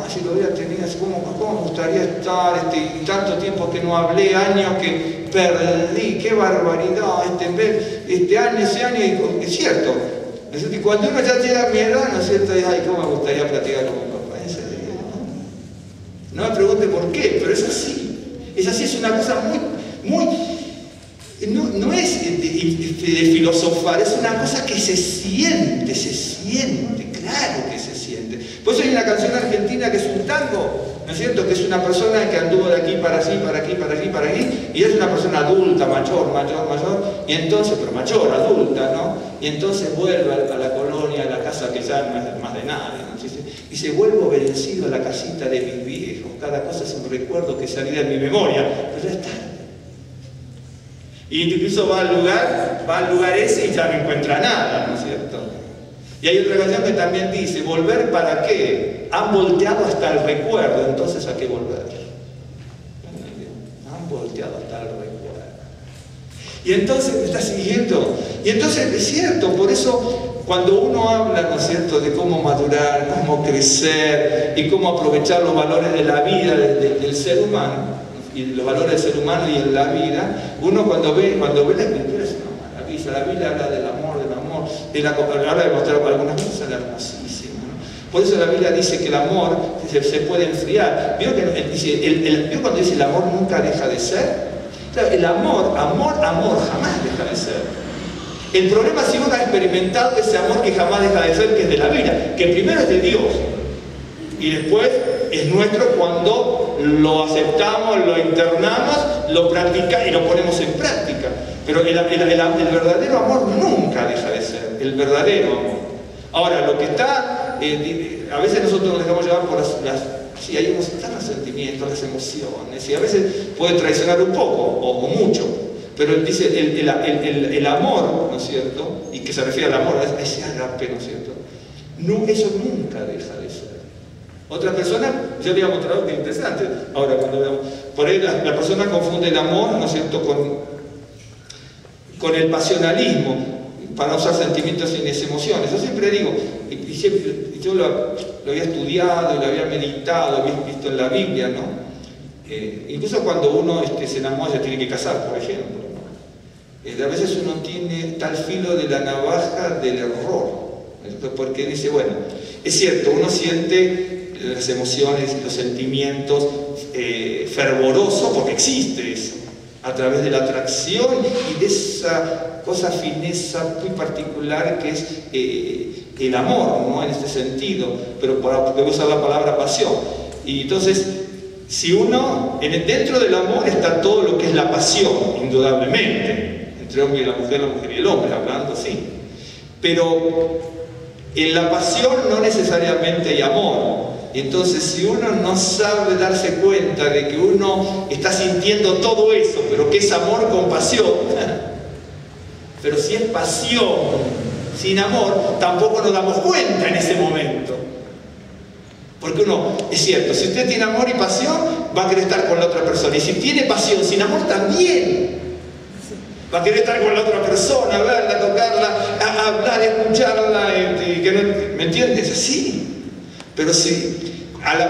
si lo hubiera tenido, ¿cómo me gustaría estar? Tanto tiempo que no hablé, años que perdí, qué barbaridad, ese año, y es cierto. Y cuando uno ya llega a mi edad, ¿no es cierto? Ay, cómo me gustaría platicar con mi papá. No me pregunte por qué, pero es así. Es así, es una cosa muy no es de filosofar, es una cosa que se siente, claro que se siente. Por eso hay una canción argentina que es un tango, ¿no es cierto? Que es una persona que anduvo de aquí para allí, para aquí, para allí, para aquí, y es una persona adulta, mayor, y entonces, pero mayor, adulta, ¿no? Y entonces vuelve a la colonia, a la casa que ya no es más de nadie, ¿no? Y se vuelvo vencido a la casita de mis viejos, cada cosa es un recuerdo que salía de mi memoria, pero ya está. Y incluso va al lugar ese y ya no encuentra nada, ¿no es cierto? Y hay otra canción que también dice, ¿volver para qué? Han volteado hasta el recuerdo, entonces ¿a qué volver? Han volteado hasta el recuerdo. Y entonces me está siguiendo. Y entonces es cierto, por eso cuando uno habla, ¿no es cierto?, de cómo madurar, cómo crecer y cómo aprovechar los valores de la vida del ser humano, y los valores del ser humano y en la vida, uno cuando ve la escritura es una maravilla. La Biblia habla del amor, habla de mostrar algunas cosas hermosísimas, ¿no? Por eso la Biblia dice que el amor se puede enfriar. ¿Vio cuando dice el amor nunca deja de ser? Claro, el amor jamás deja de ser. El problema es si uno ha experimentado ese amor que jamás deja de ser, que es de la vida, que primero es de Dios y después es nuestro cuando lo aceptamos, lo internamos, lo practicamos y lo ponemos en práctica. Pero el verdadero amor nunca deja de ser, el verdadero amor. Ahora, lo que está, a veces nosotros nos dejamos llevar por sí, ahí están los sentimientos, las emociones, y a veces puede traicionar un poco o mucho. Pero él dice el amor, ¿no es cierto? Y que se refiere al amor, a ese agape, ¿no es cierto? No, eso nunca deja de ser. Otra persona, yo le voy a mostrar algo que es interesante, ahora cuando veamos, por ahí la persona confunde el amor, ¿no es cierto?, con el pasionalismo, para usar sentimientos sin emociones. Yo siempre digo, y siempre, yo lo había estudiado, lo había meditado, había visto en la Biblia, ¿no? Incluso cuando uno se enamora se tiene que casar, por ejemplo, ¿no? A veces uno tiene tal filo de la navaja del error, porque dice, bueno, es cierto, uno siente las emociones y los sentimientos fervorosos, porque existe eso, a través de la atracción y de esa cosa fineza muy particular que es el amor, ¿no? En este sentido, pero podemos usar la palabra pasión. Y entonces, si uno, dentro del amor está todo lo que es la pasión, indudablemente, entre el hombre y la mujer y el hombre, hablando así. Pero en la pasión no necesariamente hay amor. Entonces, si uno no sabe darse cuenta de que uno está sintiendo todo eso, pero que es amor con pasión, pero si es pasión sin amor, tampoco nos damos cuenta en ese momento. Porque uno, es cierto, si usted tiene amor y pasión, va a querer estar con la otra persona. Y si tiene pasión sin amor también, va a querer estar con la otra persona, verla, tocarla, hablar, escucharla, ¿me entiendes? Así. Pero si,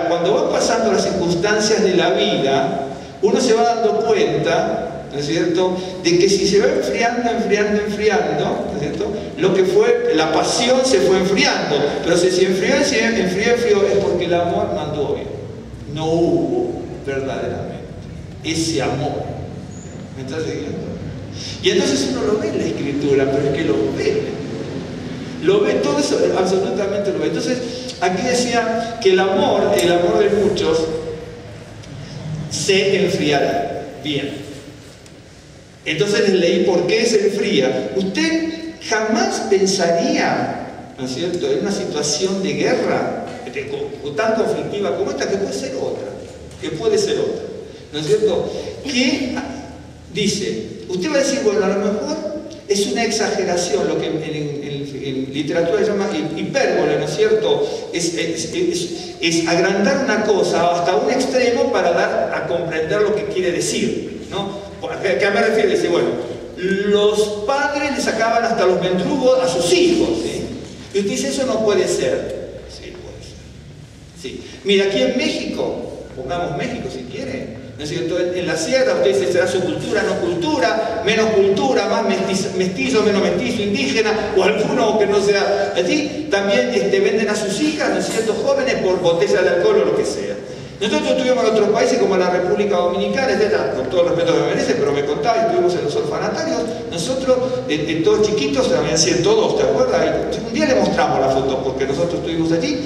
cuando van pasando las circunstancias de la vida, uno se va dando cuenta, ¿no es cierto?, de que si se va enfriando, ¿no es cierto?, lo que fue, la pasión se fue enfriando, pero si se enfrió, es porque el amor no anduvo bien. No hubo verdaderamente ese amor. ¿Me estás siguiendo? Y entonces uno lo ve en la Escritura, pero es que lo ve todo eso, absolutamente lo ve. Entonces, aquí decía que el amor de muchos se enfriará. Bien. Entonces les leí por qué se enfría. Usted jamás pensaría, ¿no es cierto?, en una situación de guerra tan conflictiva como esta, que puede ser otra, ¿no es cierto?, que dice, usted va a decir, bueno, a lo mejor es una exageración, lo que en literatura se llama hipérbole, ¿no es cierto?, es agrandar una cosa hasta un extremo para dar a comprender lo que quiere decir, ¿no? ¿A qué me refiero? Dice, bueno, los padres le sacaban hasta los mendrugos a sus hijos, ¿sí? Y usted dice, eso no puede ser. Sí, puede ser. Sí. Mira, aquí en México, pongamos México si quiere, ¿no es cierto?, en la sierra usted dice, será su cultura, no cultura, menos cultura, más mestizo, menos mestizo, indígena, o alguno que no sea así. También venden a sus hijas, ¿no es cierto?, jóvenes, por botella de alcohol o lo que sea. Nosotros estuvimos en otros países como la República Dominicana, etc., con todo el respeto que me merece, pero me contaba, estuvimos en los orfanatarios, nosotros, todos chiquitos, habían 102, ¿te acuerdas? Un día le mostramos la foto, porque nosotros estuvimos allí,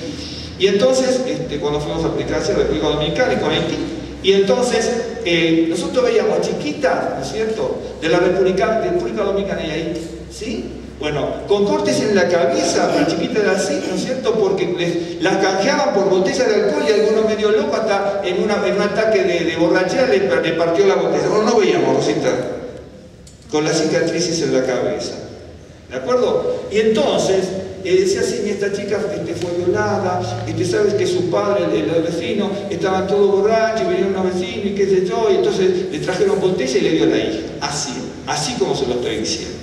y entonces, cuando fuimos a aplicar a la República Dominicana y con Haití, y entonces, nosotros veíamos chiquitas, ¿no es cierto?, de la República Dominicana y Haití, ¿sí? Bueno, con cortes en la cabeza, la chiquita era así, ¿no es cierto?, porque las canjeaban por botella de alcohol y alguno medio loco hasta en un ataque de borrachera le partió la botella. Bueno, no veíamos, Rosita, con las cicatrices en la cabeza, ¿de acuerdo? Y entonces, decía así, esta chica fue violada, sabes que su padre, el vecino, estaban todos borrachos, y venían unos vecinos y qué sé yo, y entonces le trajeron botella y le dio a la hija, así como se lo estoy diciendo.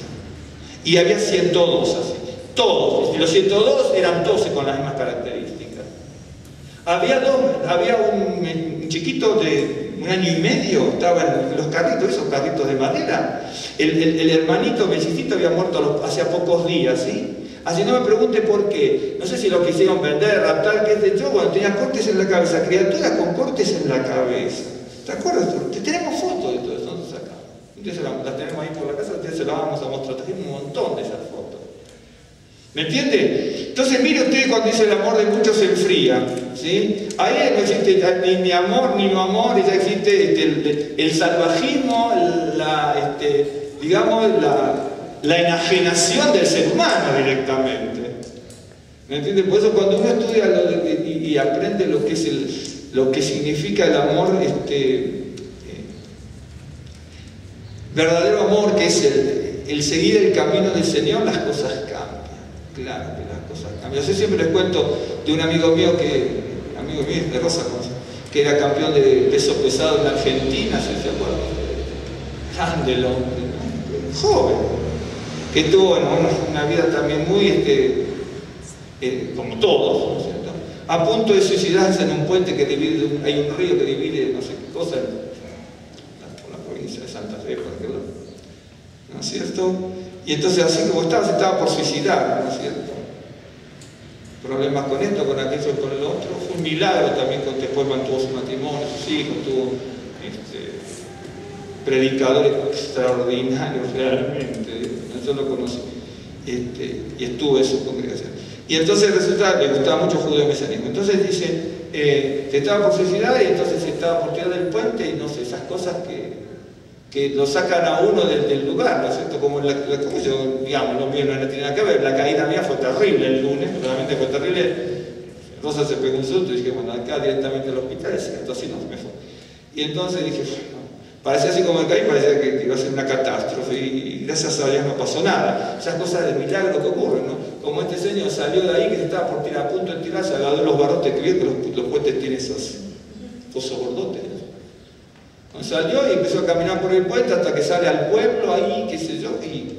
Y había 102 así, todos, y los 102 eran 12 con las mismas características. Había un chiquito de 1 año y medio, estaba en los carritos, esos carritos de madera. El hermanito mellicito había muerto hacía pocos días, ¿sí? Así no me pregunte por qué. No sé si lo quisieron vender, raptar, qué sé yo. Bueno, tenía cortes en la cabeza, criaturas con cortes en la cabeza. ¿Te acuerdas? Tenemos fotos de todo eso, ¿dónde sacamos? Las tenemos ahí por la casa, ustedes se las vamos a mostrar. Tenemos un montón de esas fotos. ¿Me entiende? Entonces mire usted cuando dice el amor de muchos se enfría, ¿sí? Ahí no existe ni amor ni no amor, ya existe el salvajismo, digamos, la enajenación del ser humano directamente. ¿Me entiende? Por eso cuando uno estudia y aprende lo que significa el amor, verdadero amor, que es el seguir el camino del Señor, las cosas cambian. Claro que las cosas cambian. Yo siempre les cuento de un amigo mío de Rosa, que era campeón de peso pesado en la Argentina, si se acuerdan. Grande el hombre, ¿no? Joven, que tuvo una vida también muy, como todos, ¿no es cierto?, a punto de suicidarse en un puente que divide, hay un río que divide no sé qué cosa, por la provincia de Santa Fe, por ejemplo, ¿no es cierto? Y entonces así como se estaba por suicidar, ¿no es cierto? Problemas con esto, con aquello, con el otro. Fue un milagro también, después mantuvo su matrimonio, sus hijos, tuvo predicadores extraordinarios realmente. Yo lo conocí y estuvo en su congregación. Y entonces resulta que le gustaba mucho el judeomesianismo. Entonces dice, se estaba por suicidar y entonces se estaba por tirar del puente y no sé, esas cosas que lo sacan a uno del lugar, ¿no es cierto? Como como yo, digamos, lo mío no tiene nada que ver, la caída mía fue terrible el lunes, realmente fue terrible. Rosa se pegó un susto y dije, bueno, acá directamente al hospital, y cierto, así no me fue. Y entonces dije, bueno, parecía así como el caí, parecía que iba a ser una catástrofe, y gracias a Dios no pasó nada. Esas cosas de milagro que ocurren, ¿no? como este señor salió de ahí que se estaba por tirar, a punto de tirar, se agarró los barrotes que vio, que los puentes tienen esos gordotes, ¿no? Salió y empezó a caminar por el puente hasta que sale al pueblo ahí, qué sé yo, y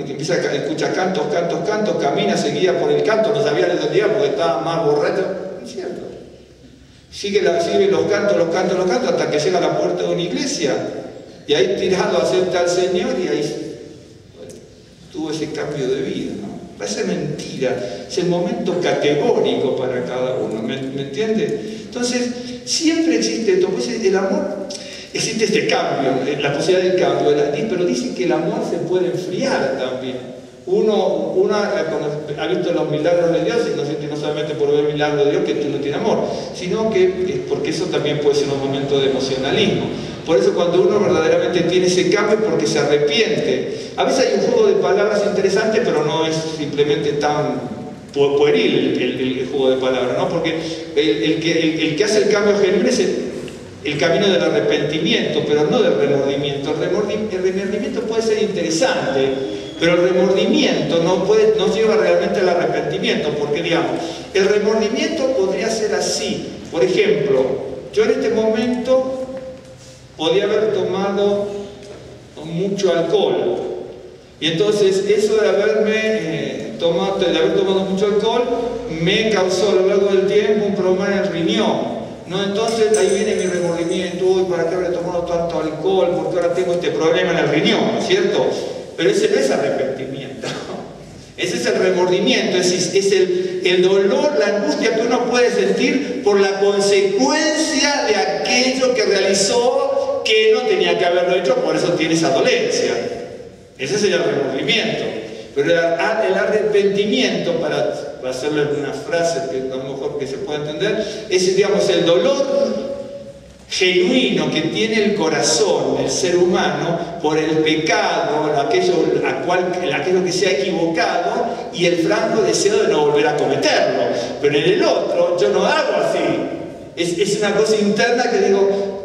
empieza a escuchar cantos, camina, seguía por el canto, no sabía de dónde iba porque estaba más borracho. Es cierto. Sigue los cantos, hasta que llega a la puerta de una iglesia. Y ahí tirado acepta al Señor y ahí tuvo ese cambio de vida, ¿no? Parece mentira, es el momento categórico para cada uno, ¿me entiende? Entonces, siempre existe esto, pues el amor, existe este cambio, la posibilidad del cambio, pero dicen que el amor se puede enfriar también. Uno ha visto los milagros de Dios, y no solamente por ver el milagro de Dios que tú no tienes amor, sino que porque eso también puede ser un momento de emocionalismo. Por eso cuando uno verdaderamente tiene ese cambio, porque se arrepiente. A veces hay un juego de palabras interesante, pero no es simplemente tan pueril el juego de palabras, ¿no? Porque el que hace el cambio genuino es el camino del arrepentimiento, pero no del remordimiento. El remordimiento puede ser interesante, pero el remordimiento no lleva realmente al arrepentimiento, porque digamos, el remordimiento podría ser así. Por ejemplo, yo en este momento podía haber tomado mucho alcohol, y entonces eso de haber tomado mucho alcohol me causó a lo largo del tiempo un problema en el riñón, ¿no? Entonces ahí viene mi remordimiento: uy, ¿para qué habré tomado tanto alcohol? Porque ahora tengo este problema en el riñón, ¿no es cierto? Pero ese no es arrepentimiento, ese es el remordimiento, es el dolor, la angustia que uno puede sentir por la consecuencia de aquello que realizó, que no tenía que haberlo hecho, por eso tiene esa dolencia. Ese sería el remordimiento. Pero el arrepentimiento, para hacerle una frase que a lo mejor que se pueda entender, es, digamos, el dolor genuino que tiene el corazón del ser humano por el pecado, aquello que se ha equivocado, y el franco deseo de no volver a cometerlo. Pero en el otro yo no hago así. Es una cosa interna que digo,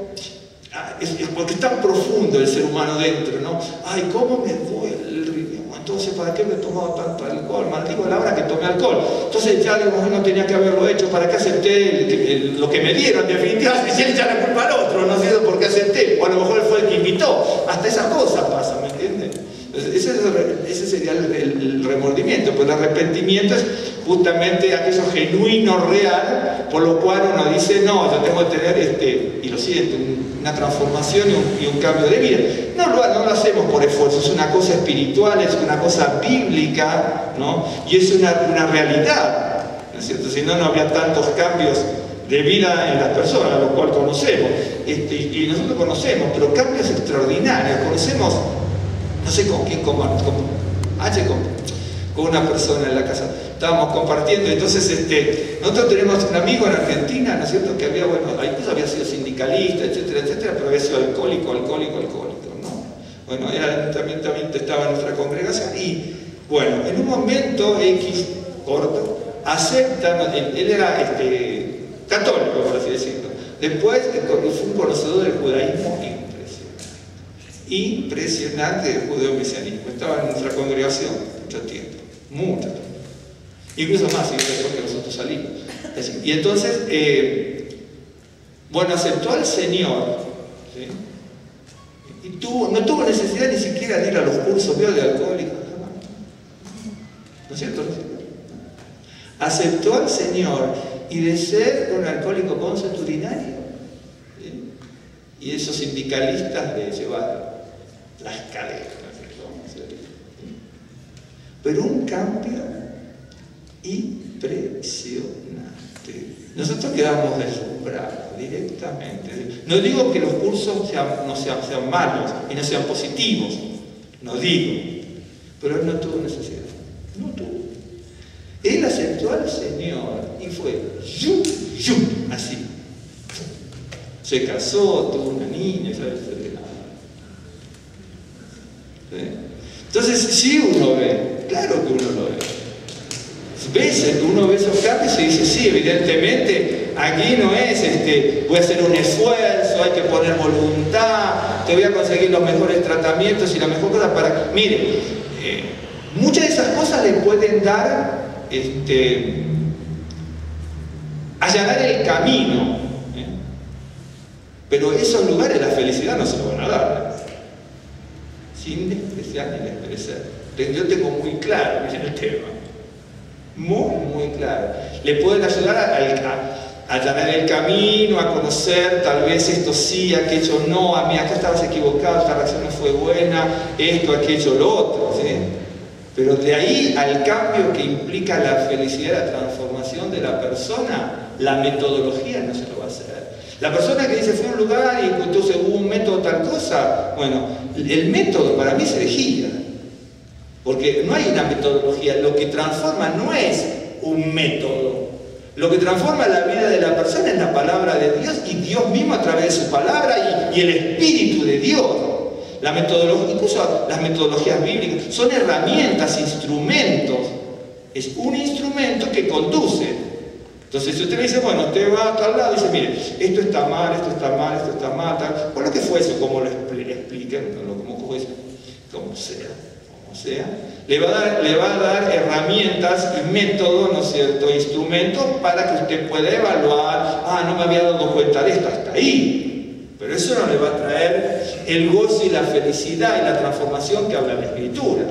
es porque es tan profundo el ser humano dentro, ¿no? Ay, cómo me duele el riñón, entonces ¿para qué me he tomado tanto alcohol? Maldigo la hora que tomé alcohol. Entonces ya digo, no tenía que haberlo hecho, ¿para qué acepté lo que me dieron? Definitivamente, si él ya la culpa al otro, no sé por qué acepté, o a lo mejor él fue el que invitó. Hasta esas cosas pasan, ¿me entienden? Ese sería el remordimiento. Pues el arrepentimiento es justamente aquello genuino, real, por lo cual uno dice, no, yo tengo que tener, y lo siento, una transformación y un cambio de vida. No lo hacemos por esfuerzo, es una cosa espiritual, es una cosa bíblica, ¿no? Y es una realidad, ¿no es cierto? Si no, no habría tantos cambios de vida en las personas, lo cual conocemos. Y nosotros conocemos, pero cambios extraordinarios. Conocemos, no sé con quién, con una persona en la casa. Estábamos compartiendo, entonces nosotros tenemos un amigo en Argentina, ¿no es cierto?, que incluso había sido sindicalista, etcétera, pero había sido alcohólico, ¿no? Bueno, también estaba en nuestra congregación, y bueno, en un momento X, corto, acepta, él era católico, por así decirlo. Después fue un conocedor del judaísmo impresionante del judeo-mesianismo. Estaba en nuestra congregación mucho tiempo. Incluso más, después que nosotros salimos. Y entonces, bueno, aceptó al Señor, ¿sí? Y no tuvo necesidad ni siquiera de ir a los cursos de alcohólicos. ¿No es cierto? Aceptó al Señor, y de ser un alcohólico consuetudinario, ¿sí? Y esos sindicalistas le llevaron las cadenas, pero un cambio impresionante. Nosotros quedamos deslumbrados directamente. No digo que los cursos sean malos y no sean positivos, no digo, pero él no tuvo necesidad, no tuvo. Él aceptó al Señor y fue así. Se casó, tuvo una niña, ¿sabes? ¿Sí? Entonces, sí, uno ve, claro que uno lo ve. Veces que uno ve esos cambios y dice, sí, evidentemente, aquí no es, voy a hacer un esfuerzo, hay que poner voluntad, te voy a conseguir los mejores tratamientos y la mejor cosa para... Mire, Muchas de esas cosas le pueden dar, allanar el camino, pero esos lugares la felicidad no se lo van a dar, sin despreciar ni desprecer. Yo tengo muy claro el tema, muy claro. Le pueden ayudar a allanar el camino, a conocer tal vez esto sí, aquello no, a mí acá estabas equivocado, esta reacción no fue buena, esto, aquello, lo otro, ¿sí? Pero de ahí al cambio que implica la felicidad, la transformación de la persona, la metodología no se lo va a hacer. La persona que dice fue a un lugar y entonces hubo un método tal cosa, bueno, el método para mí es herejía, porque no hay una metodología. Lo que transforma no es un método, lo que transforma la vida de la persona es la palabra de Dios y Dios mismo a través de su palabra y el Espíritu de Dios. La metodología, incluso las metodologías bíblicas, son herramientas, instrumentos. Es un instrumento que conduce. Entonces, si usted le dice, bueno, usted va a tal lado y dice, mire, esto está mal, esto está mal, esto está mal, tal. Por lo que fue eso, como lo expliquen, como sea, le va a dar herramientas y métodos, ¿no es cierto?, instrumentos para que usted pueda evaluar, no me había dado cuenta de esto, hasta ahí. Pero eso no le va a traer el gozo y la felicidad y la transformación que habla la Escritura.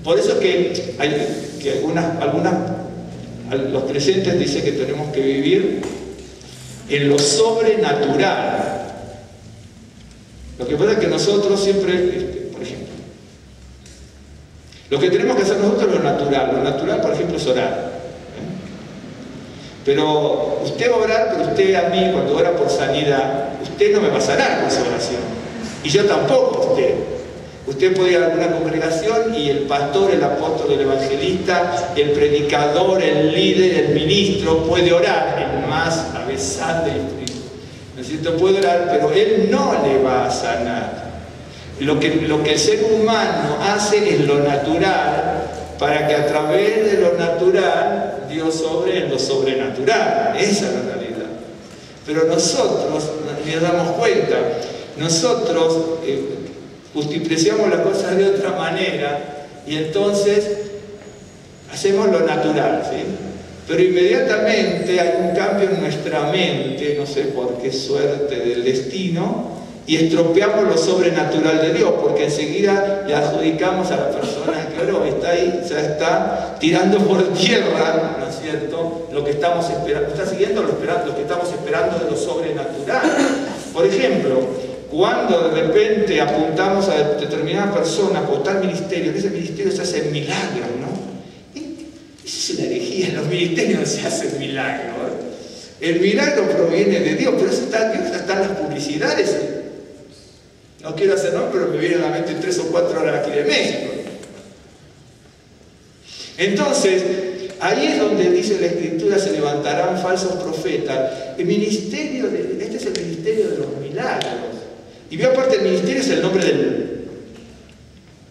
Por eso que los creyentes dicen que tenemos que vivir en lo sobrenatural. Lo que pasa es que nosotros siempre, por ejemplo, lo que tenemos que hacer nosotros es lo natural. Lo natural, por ejemplo, es orar. Pero usted va a orar, pero usted a mí, cuando ora por sanidad, usted no me va a sanar con su oración. Y yo tampoco usted. Usted puede ir a alguna congregación y el pastor, el apóstol, el evangelista, el predicador, el líder, el ministro puede orar, el más avesado ¿no es cierto? Puede orar, pero él no le va a sanar. Lo que el ser humano hace es lo natural, para que a través de lo natural Dios sobre en lo sobrenatural. Esa es la realidad. Pero nosotros nos damos cuenta, nosotros justipreciamos las cosas de otra manera y entonces hacemos lo natural, ¿sí? Pero inmediatamente hay un cambio en nuestra mente, no sé por qué suerte del destino, y estropeamos lo sobrenatural de Dios, porque enseguida le adjudicamos a la persona que oró, está ahí, ya está tirando por tierra, ¿no es cierto?, lo que estamos esperando, está siguiendo lo que estamos esperando de lo sobrenatural. Por ejemplo, cuando de repente apuntamos a determinada persona por tal ministerio, en ese ministerio se hacen milagros, ¿no? Eso es una herejía, en los ministerios no se hacen milagros. El milagro proviene de Dios, pero eso están las publicidades. No quiero hacer nombre, pero me vienen a la mente 3 o 4 horas aquí de México. Entonces, ahí es donde dice la Escritura, se levantarán falsos profetas. El ministerio, este es el ministerio de los milagros. Y veo aparte, el ministerio es el nombre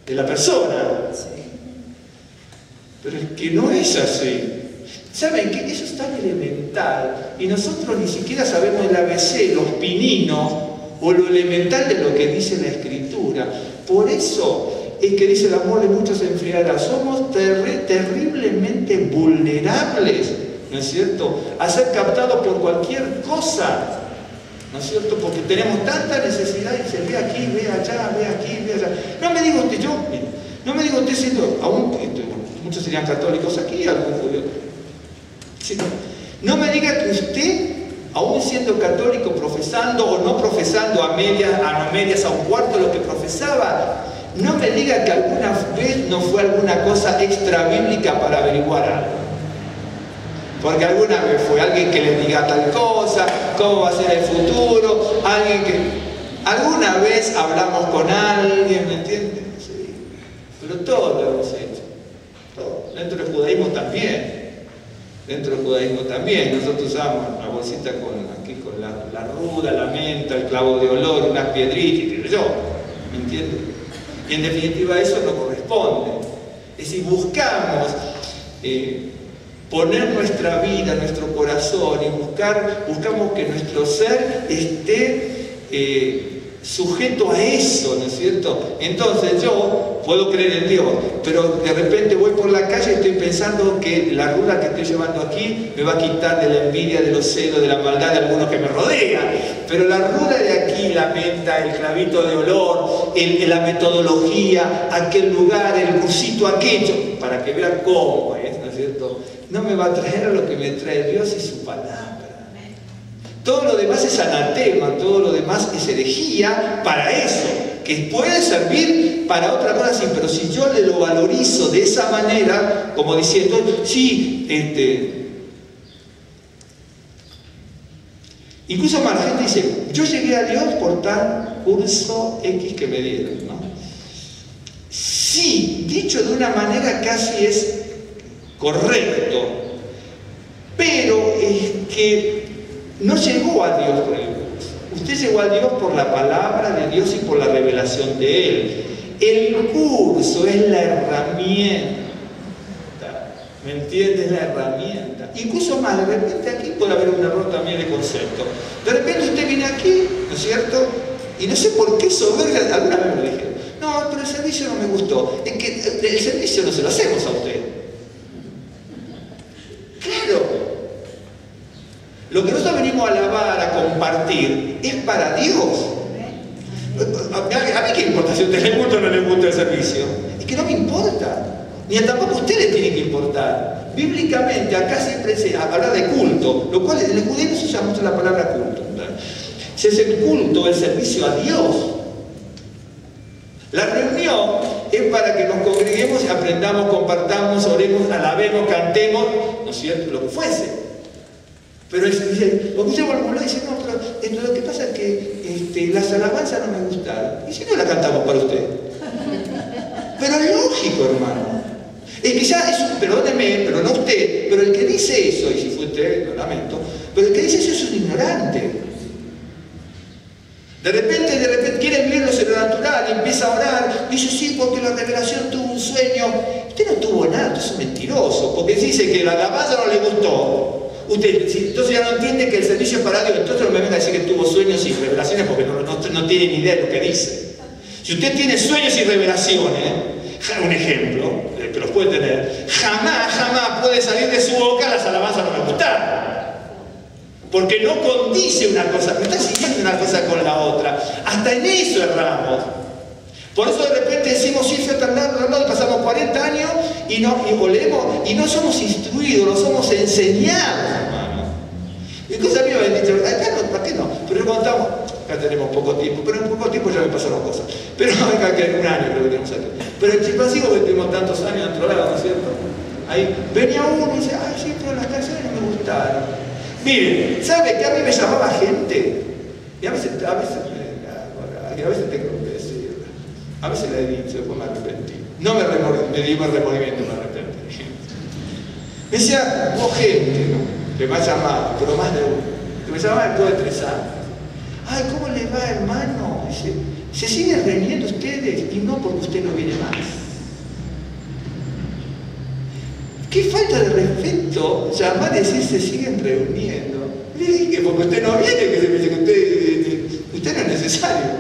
de la persona. Pero es que no es así. ¿Saben qué? Eso es tan elemental. Y nosotros ni siquiera sabemos el ABC, los pininos, o lo elemental de lo que dice la Escritura. Por eso es que dice el amor de muchos se enfriará. Somos terriblemente vulnerables, ¿no es cierto?, a ser captados por cualquier cosa, ¿no es cierto?, porque tenemos tanta necesidad y se ve aquí, ve allá, ve aquí, ve allá. No me diga usted, no me diga usted siendo, aún muchos serían católicos aquí, algún judío. Sí, no me diga que usted, aún siendo católico, profesando o no profesando a no medias, a un cuarto de lo que profesaba, no me diga que alguna vez no fue alguna cosa extra bíblica para averiguar algo. Porque alguna vez fue alguien que le diga tal cosa, cómo va a ser el futuro, alguna vez hablamos con alguien, ¿me entienden? Sí. Pero todo lo hemos hecho. Todo. Dentro del judaísmo también. Nosotros usamos una bolsita con la ruda, la menta, el clavo de olor, unas piedritas, ¿me entiendes? Y en definitiva eso no corresponde. Es decir, buscamos poner nuestra vida, nuestro corazón y buscamos que nuestro ser esté sujeto a eso, ¿no es cierto? Entonces yo puedo creer en Dios, pero de repente voy por la calle y estoy pensando que la ruda que estoy llevando aquí me va a quitar de la envidia, de los celos, de la maldad de algunos que me rodean. Pero la ruda de aquí, la menta, el clavito de olor, la metodología, aquel lugar, el cursito aquello, para que vean cómo es, ¿no es cierto? No me va a traer a lo que me trae Dios y su palabra. Todo lo demás es anatema, todo lo demás es herejía para eso, que puede servir para otra cosa, sí, pero si yo lo valorizo de esa manera, como diciendo, sí, incluso más la gente dice, yo llegué a Dios por tal curso X que me dieron, ¿no? Sí, dicho de una manera casi es correcto, pero es que no llegó a Dios por el curso. Usted llegó a Dios por la palabra de Dios y por la revelación de Él. El curso es la herramienta. ¿Me entiendes? La herramienta. Incluso más, de repente aquí puede haber un error también de concepto. De repente usted viene aquí, ¿no es cierto? Y no sé por qué soberbia, alguna vez me lo dijeron. No, pero el servicio no me gustó. Es que el servicio no se lo hacemos a usted. Claro. Lo que nosotros venimos a alabar, a compartir, es para Dios. A mí qué importa si a usted le gusta o no le gusta el servicio. Es que no me importa. Ni tampoco a usted le tiene que importar. Bíblicamente, acá siempre se habla de culto, lo cual en el judaísmo se usa mucho la palabra culto. Si es el culto, el servicio a Dios. La reunión es para que nos congreguemos, aprendamos, compartamos, oremos, alabemos, cantemos, ¿no es cierto? Lo que fuese. Pero dice, lo escuchamos algunos y dice, no, pero lo que pasa es que las alabanzas no me gustaron. ¿Y si no la cantamos para usted? Pero es lógico, hermano. Es que ya es un, perdóneme, pero no usted, pero el que dice eso, y si fue usted, lo lamento, pero el que dice eso es un ignorante. De repente quiere vivir lo sobrenatural y empieza a orar, dice, sí, porque la revelación tuvo un sueño. Usted no tuvo nada, usted es un mentiroso, porque dice que la alabanza no le gustó. Usted, entonces ya no entiende que el servicio es para Dios, entonces no me venga a decir que tuvo sueños y revelaciones porque no tiene ni idea de lo que dice. Si usted tiene sueños y revelaciones, un ejemplo, que los puede tener, jamás puede salir de su boca las alabanzas no me gustaron. Porque no condice una cosa, no está siguiendo una cosa con la otra. Hasta en eso erramos. Por eso de repente decimos, sí, fue tan largo, pasamos 40 años y volvemos y no somos instruidos, no somos enseñados, hermano. Y cosas a mí me han dicho, acá no, ¿para qué no? Pero cuando estamos, acá tenemos poco tiempo, pero en poco tiempo ya me pasaron cosas. Pero acá que un año creo que tenemos aquí. Pero en Chilpancingo que tuvimos tantos años en otro lado, ¿no es cierto? Ahí venía uno y dice, ay, sí, pero las canciones no me gustaron. Miren, ¿sabe que a mí me llamaba gente? Y a veces tengo que decir, a veces le he dicho, después me arrepentí. No me di más remordimiento, me arrepentí. Me decía, vos gente, ¿no? Que me ha llamado, pero más de uno, que me llamaba después de 3 años. Ay, ¿cómo le va, hermano? Dice, ¿se siguen reuniendo ustedes? Y no porque usted no viene más. Qué falta de respeto llamar y decir se siguen reuniendo. Le dije, porque usted no viene, que se me dice que usted no es necesario.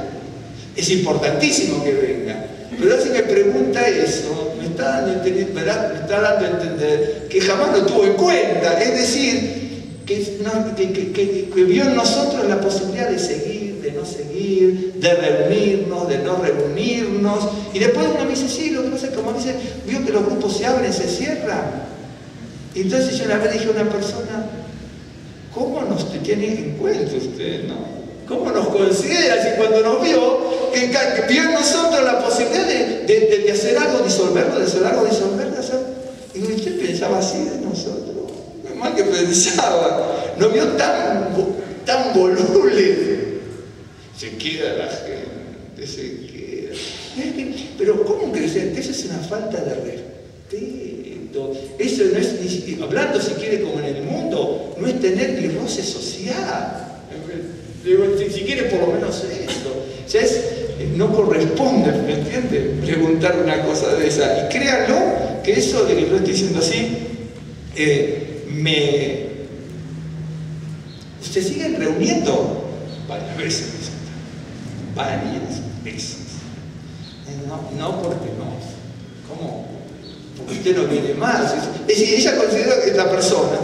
Es importantísimo que venga. Pero si me pregunta eso, me está dando a entender que jamás lo tuvo en cuenta. Es decir, que vio en nosotros la posibilidad de seguir, de no seguir, de reunirnos, de no reunirnos. Y después uno me dice, sí, lo que pasa es que como dice, vio que los grupos se abren, se cierran. Y entonces yo una vez dije a una persona, ¿cómo nos tiene en cuenta usted, no? ¿Cómo nos considera? Si cuando nos vio, que vio en nosotros la posibilidad de hacer algo, disolverlo, de hacer algo, disolverlo, y usted pensaba así de nosotros. No mal que pensaba. Nos vio tan voluble. Se queda la gente, se queda. Pero ¿cómo crecer? Eso es una falta de respeto. Eso no es, hablando si quiere como en el mundo, no es tener ni roce social. Si quiere por lo menos esto. Ya no corresponde, ¿me entiende? Preguntar una cosa de esa. Y créanlo que eso de que lo estoy diciendo así, se siguen reuniendo varias veces. varias veces. No, porque no. ¿Cómo? Porque usted no viene más. Es decir, ella considera que esta persona,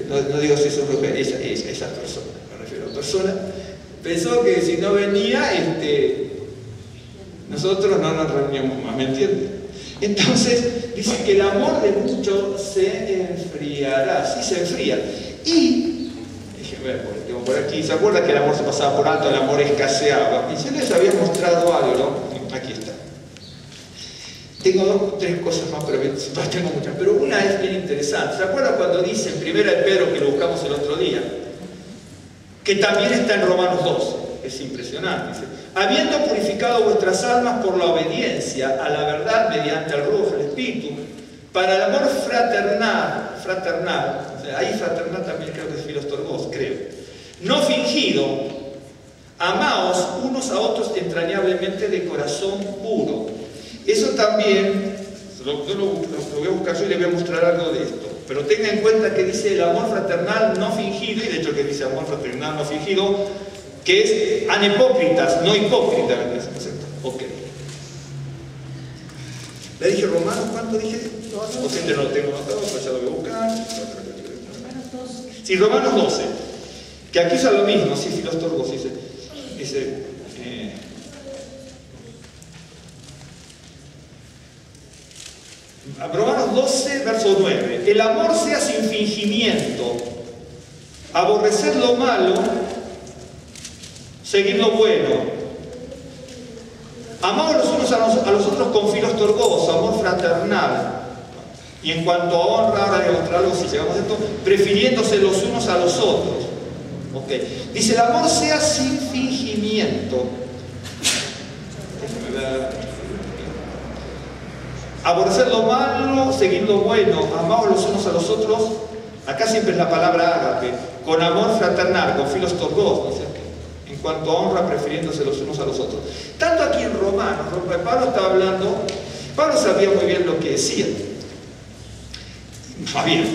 no digo si es una mujer, esa persona, me refiero a la persona, pensó que si no venía, nosotros no nos reuníamos más, ¿me entiende? Entonces, dice que el amor de muchos se enfriará, sí se enfría. Y, déjenme ver, tengo por aquí, ¿se acuerdan que el amor se pasaba por alto, el amor escaseaba? Y yo les había mostrado algo, ¿no? Aquí está. Tengo tres cosas más, pero tengo muchas. Pero una es bien interesante. ¿Se acuerdan cuando dice en 1 de Pedro, que lo buscamos el otro día? Que también está en Romanos 12. Es impresionante. Dice, habiendo purificado vuestras almas por la obediencia a la verdad mediante el Rujo, el Espíritu, para el amor fraternal, o sea, ahí fraternal también creo que es Filostorgos, creo. No fingido, amaos unos a otros entrañablemente de corazón puro. Eso también, yo lo voy a buscar yo y les voy a mostrar algo de esto. Pero tengan en cuenta que dice el amor fraternal no fingido, y de hecho que dice amor fraternal no fingido, que es anhipócritas, no hipócritas. Ok. Le dije Romanos, ¿cuánto dije? No lo tengo notado, pero ya lo voy a buscar. Sí, Romanos 12. Que aquí usa lo mismo, sí, Filostorgos dice Romanos 12, verso 9. El amor sea sin fingimiento, aborrecer lo malo, seguir lo bueno. Amaos los unos a los otros con Filostorgos, amor fraternal. Y en cuanto a honra, ahora voy a mostrar algo si llegamos a esto, prefiriéndose los unos a los otros. Okay. Dice, el amor sea sin fingimiento. Déjame ver. Aborrecer lo malo, seguir lo bueno, amaos los unos a los otros. Acá siempre es la palabra ágape, con amor fraternal, con Filostorgos, ¿no? En cuanto a honra, prefiriéndose los unos a los otros. Tanto aquí en Romanos, Pablo estaba hablando, Pablo sabía muy bien lo que decía. Bien.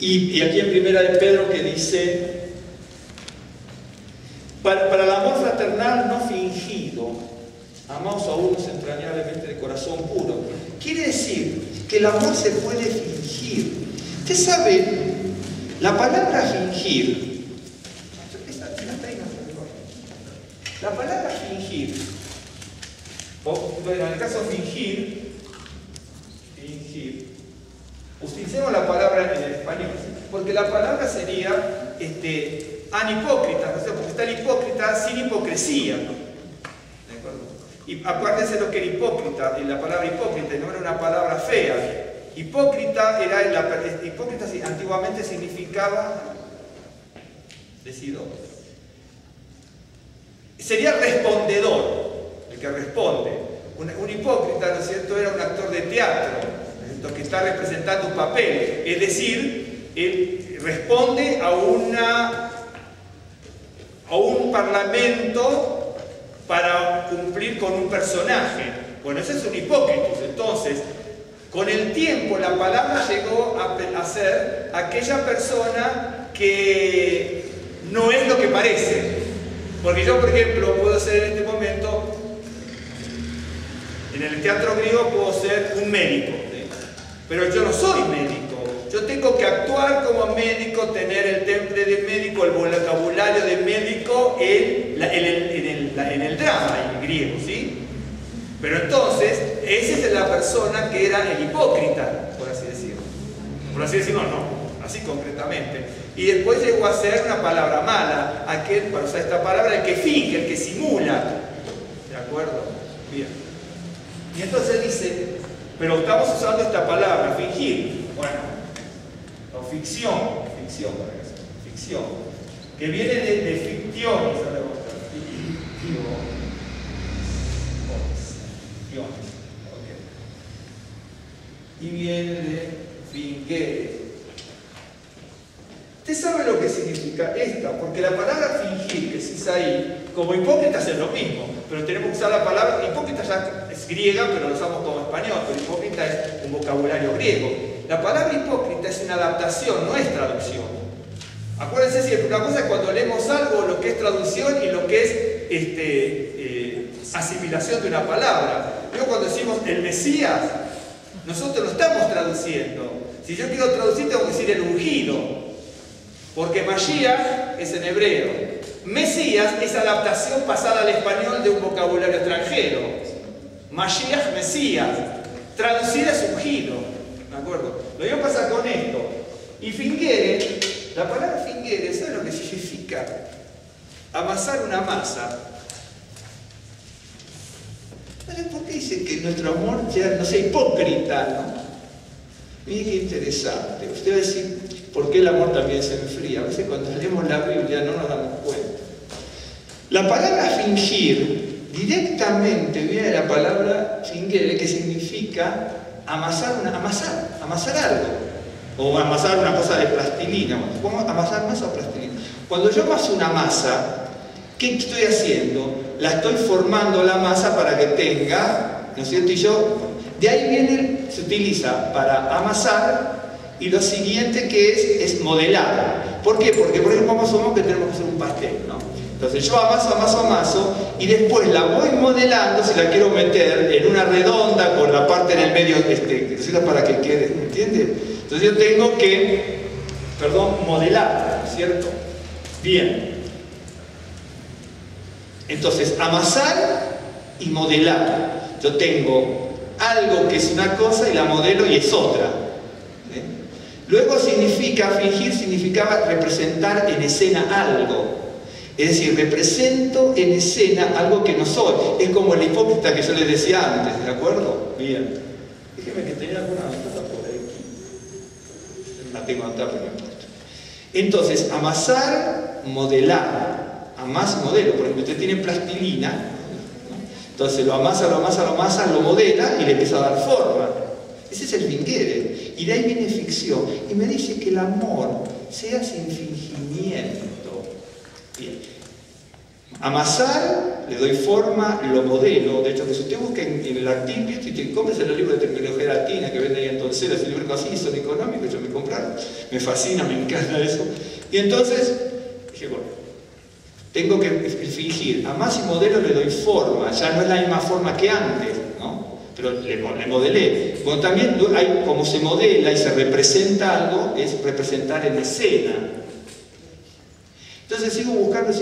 Y aquí en 1 de Pedro que dice, para el amor fraternal no fingido, amaos a unos entrañablemente de corazón puro. Quiere decir que el amor se puede fingir. Usted sabe, la palabra fingir, la palabra fingir, bueno, en el caso fingir, utilicemos la palabra en el español, porque la palabra sería anhipócrita, ¿no? Porque está el hipócrita sin hipocresía, ¿no? ¿De acuerdo? Y acuérdense lo que era hipócrita, la palabra hipócrita no era una palabra fea. Hipócrita antiguamente significaba decidor. Sería respondedor, el que responde. Un hipócrita, ¿no es cierto?, era un actor de teatro, ¿no?, que está representando un papel, es decir, él responde a un parlamento para cumplir con un personaje. Bueno, ese es un hipócrita. Entonces, con el tiempo la palabra llegó a ser aquella persona que no es lo que parece. Porque yo, por ejemplo, puedo ser en este momento, en el teatro griego puedo ser un médico, ¿sí? Pero yo no soy médico. Yo tengo que actuar como médico, tener el temple de médico, el vocabulario de médico en el drama, en griego, ¿sí? Pero entonces, esa es la persona que era el hipócrita, por así decirlo. Por así decirlo, no, así concretamente. Y después llegó a ser una palabra mala, aquel, para usar esta palabra, el que finge, el que simula. ¿De acuerdo? Bien. Y entonces dice, pero estamos usando esta palabra, fingir. Bueno, o ficción, que viene de ficciones, y viene de fingere. Usted sabe lo que significa esta, porque la palabra fingir, que se usa ahí, como hipócritas es lo mismo, pero tenemos que usar la palabra, hipócrita ya es griega, pero lo usamos como español, pero hipócrita es un vocabulario griego. La palabra hipócrita es una adaptación, no es traducción. Acuérdense siempre, una cosa es cuando leemos algo, lo que es traducción y lo que es asimilación de una palabra. Luego cuando decimos el Mesías, nosotros lo estamos traduciendo. Si yo quiero traducir, tengo que decir el ungido, porque Mashiach es en hebreo. Mesías es adaptación pasada al español de un vocabulario extranjero. Mashiach, Mesías. Traducir es ungido. ¿De acuerdo? Lo mismo pasa con esto. Y fingere, la palabra fingere, ¿sabe lo que significa? Amasar una masa. ¿Por qué dice que nuestro amor sea, no sea hipócrita, ¿no? Mire qué interesante. Usted va a decir, ¿por qué el amor también se enfría? A veces cuando leemos la Biblia no nos damos cuenta. La palabra fingir directamente viene de la palabra fingere, que significa amasar algo. O amasar una cosa de plastilina. ¿Cómo amasar masa o plastilina? Cuando yo amaso una masa, ¿qué estoy haciendo? La estoy formando la masa para que tenga, ¿no es cierto? Y yo, de ahí viene, se utiliza para amasar, y lo siguiente que es modelar. ¿Por qué? Porque por ejemplo somos que tenemos que hacer un pastel, ¿no? Entonces yo amaso, y después la voy modelando, si la quiero meter en una redonda con la parte en el medio, para que quede, ¿me entiende? Entonces yo tengo que, modelar, ¿cierto? Bien. Entonces, amasar y modelar. Yo tengo algo que es una cosa y la modelo y es otra. Luego fingir significaba representar en escena algo. Es decir, represento en escena algo que no soy. Es como el hipócrita que yo les decía antes, ¿de acuerdo? Bien. Déjeme que tenía alguna cosa por aquí. La tengo anotada, pero no importa. Entonces, amasar, modelar. Amasa y modelo. Por ejemplo, usted tiene plastilina, ¿no? Entonces lo amasa, lo modela y le empieza a dar forma. Ese es el fingere. Y de ahí viene ficción. Y me dice que el amor sea sin fingimiento. Bien. Amasar, le doy forma, lo modelo. De hecho, que si usted busca en el latín, y compres el libro de terminología latina que vende ahí en Toncelas, el libro así, son económicos, yo me compraron. Me fascina, me encanta eso. Y entonces, dije, bueno, tengo que fingir. A más y modelo le doy forma. Ya no es la misma forma que antes, ¿no? Pero le modelé. Bueno, también hay, como se modela y se representa algo, es representar en escena. Entonces sigo buscando,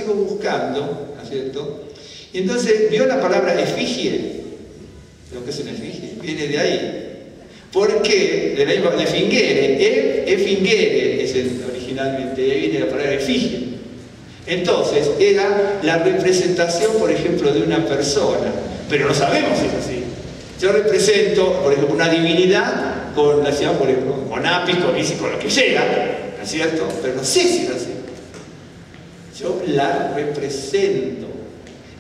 ¿no es cierto? Y entonces vio la palabra efigie. Lo que es una efigie, viene de ahí. ¿Por qué? De fingere. Efingere es originalmente, de ahí viene la palabra efigie. Entonces, era la representación, por ejemplo, de una persona. Pero no sabemos si es así. Yo represento, por ejemplo, una divinidad con la ciudad, por ejemplo, con Apis, con Isis, con lo que sea, ¿no es cierto? Pero no sé si es así. Yo la represento.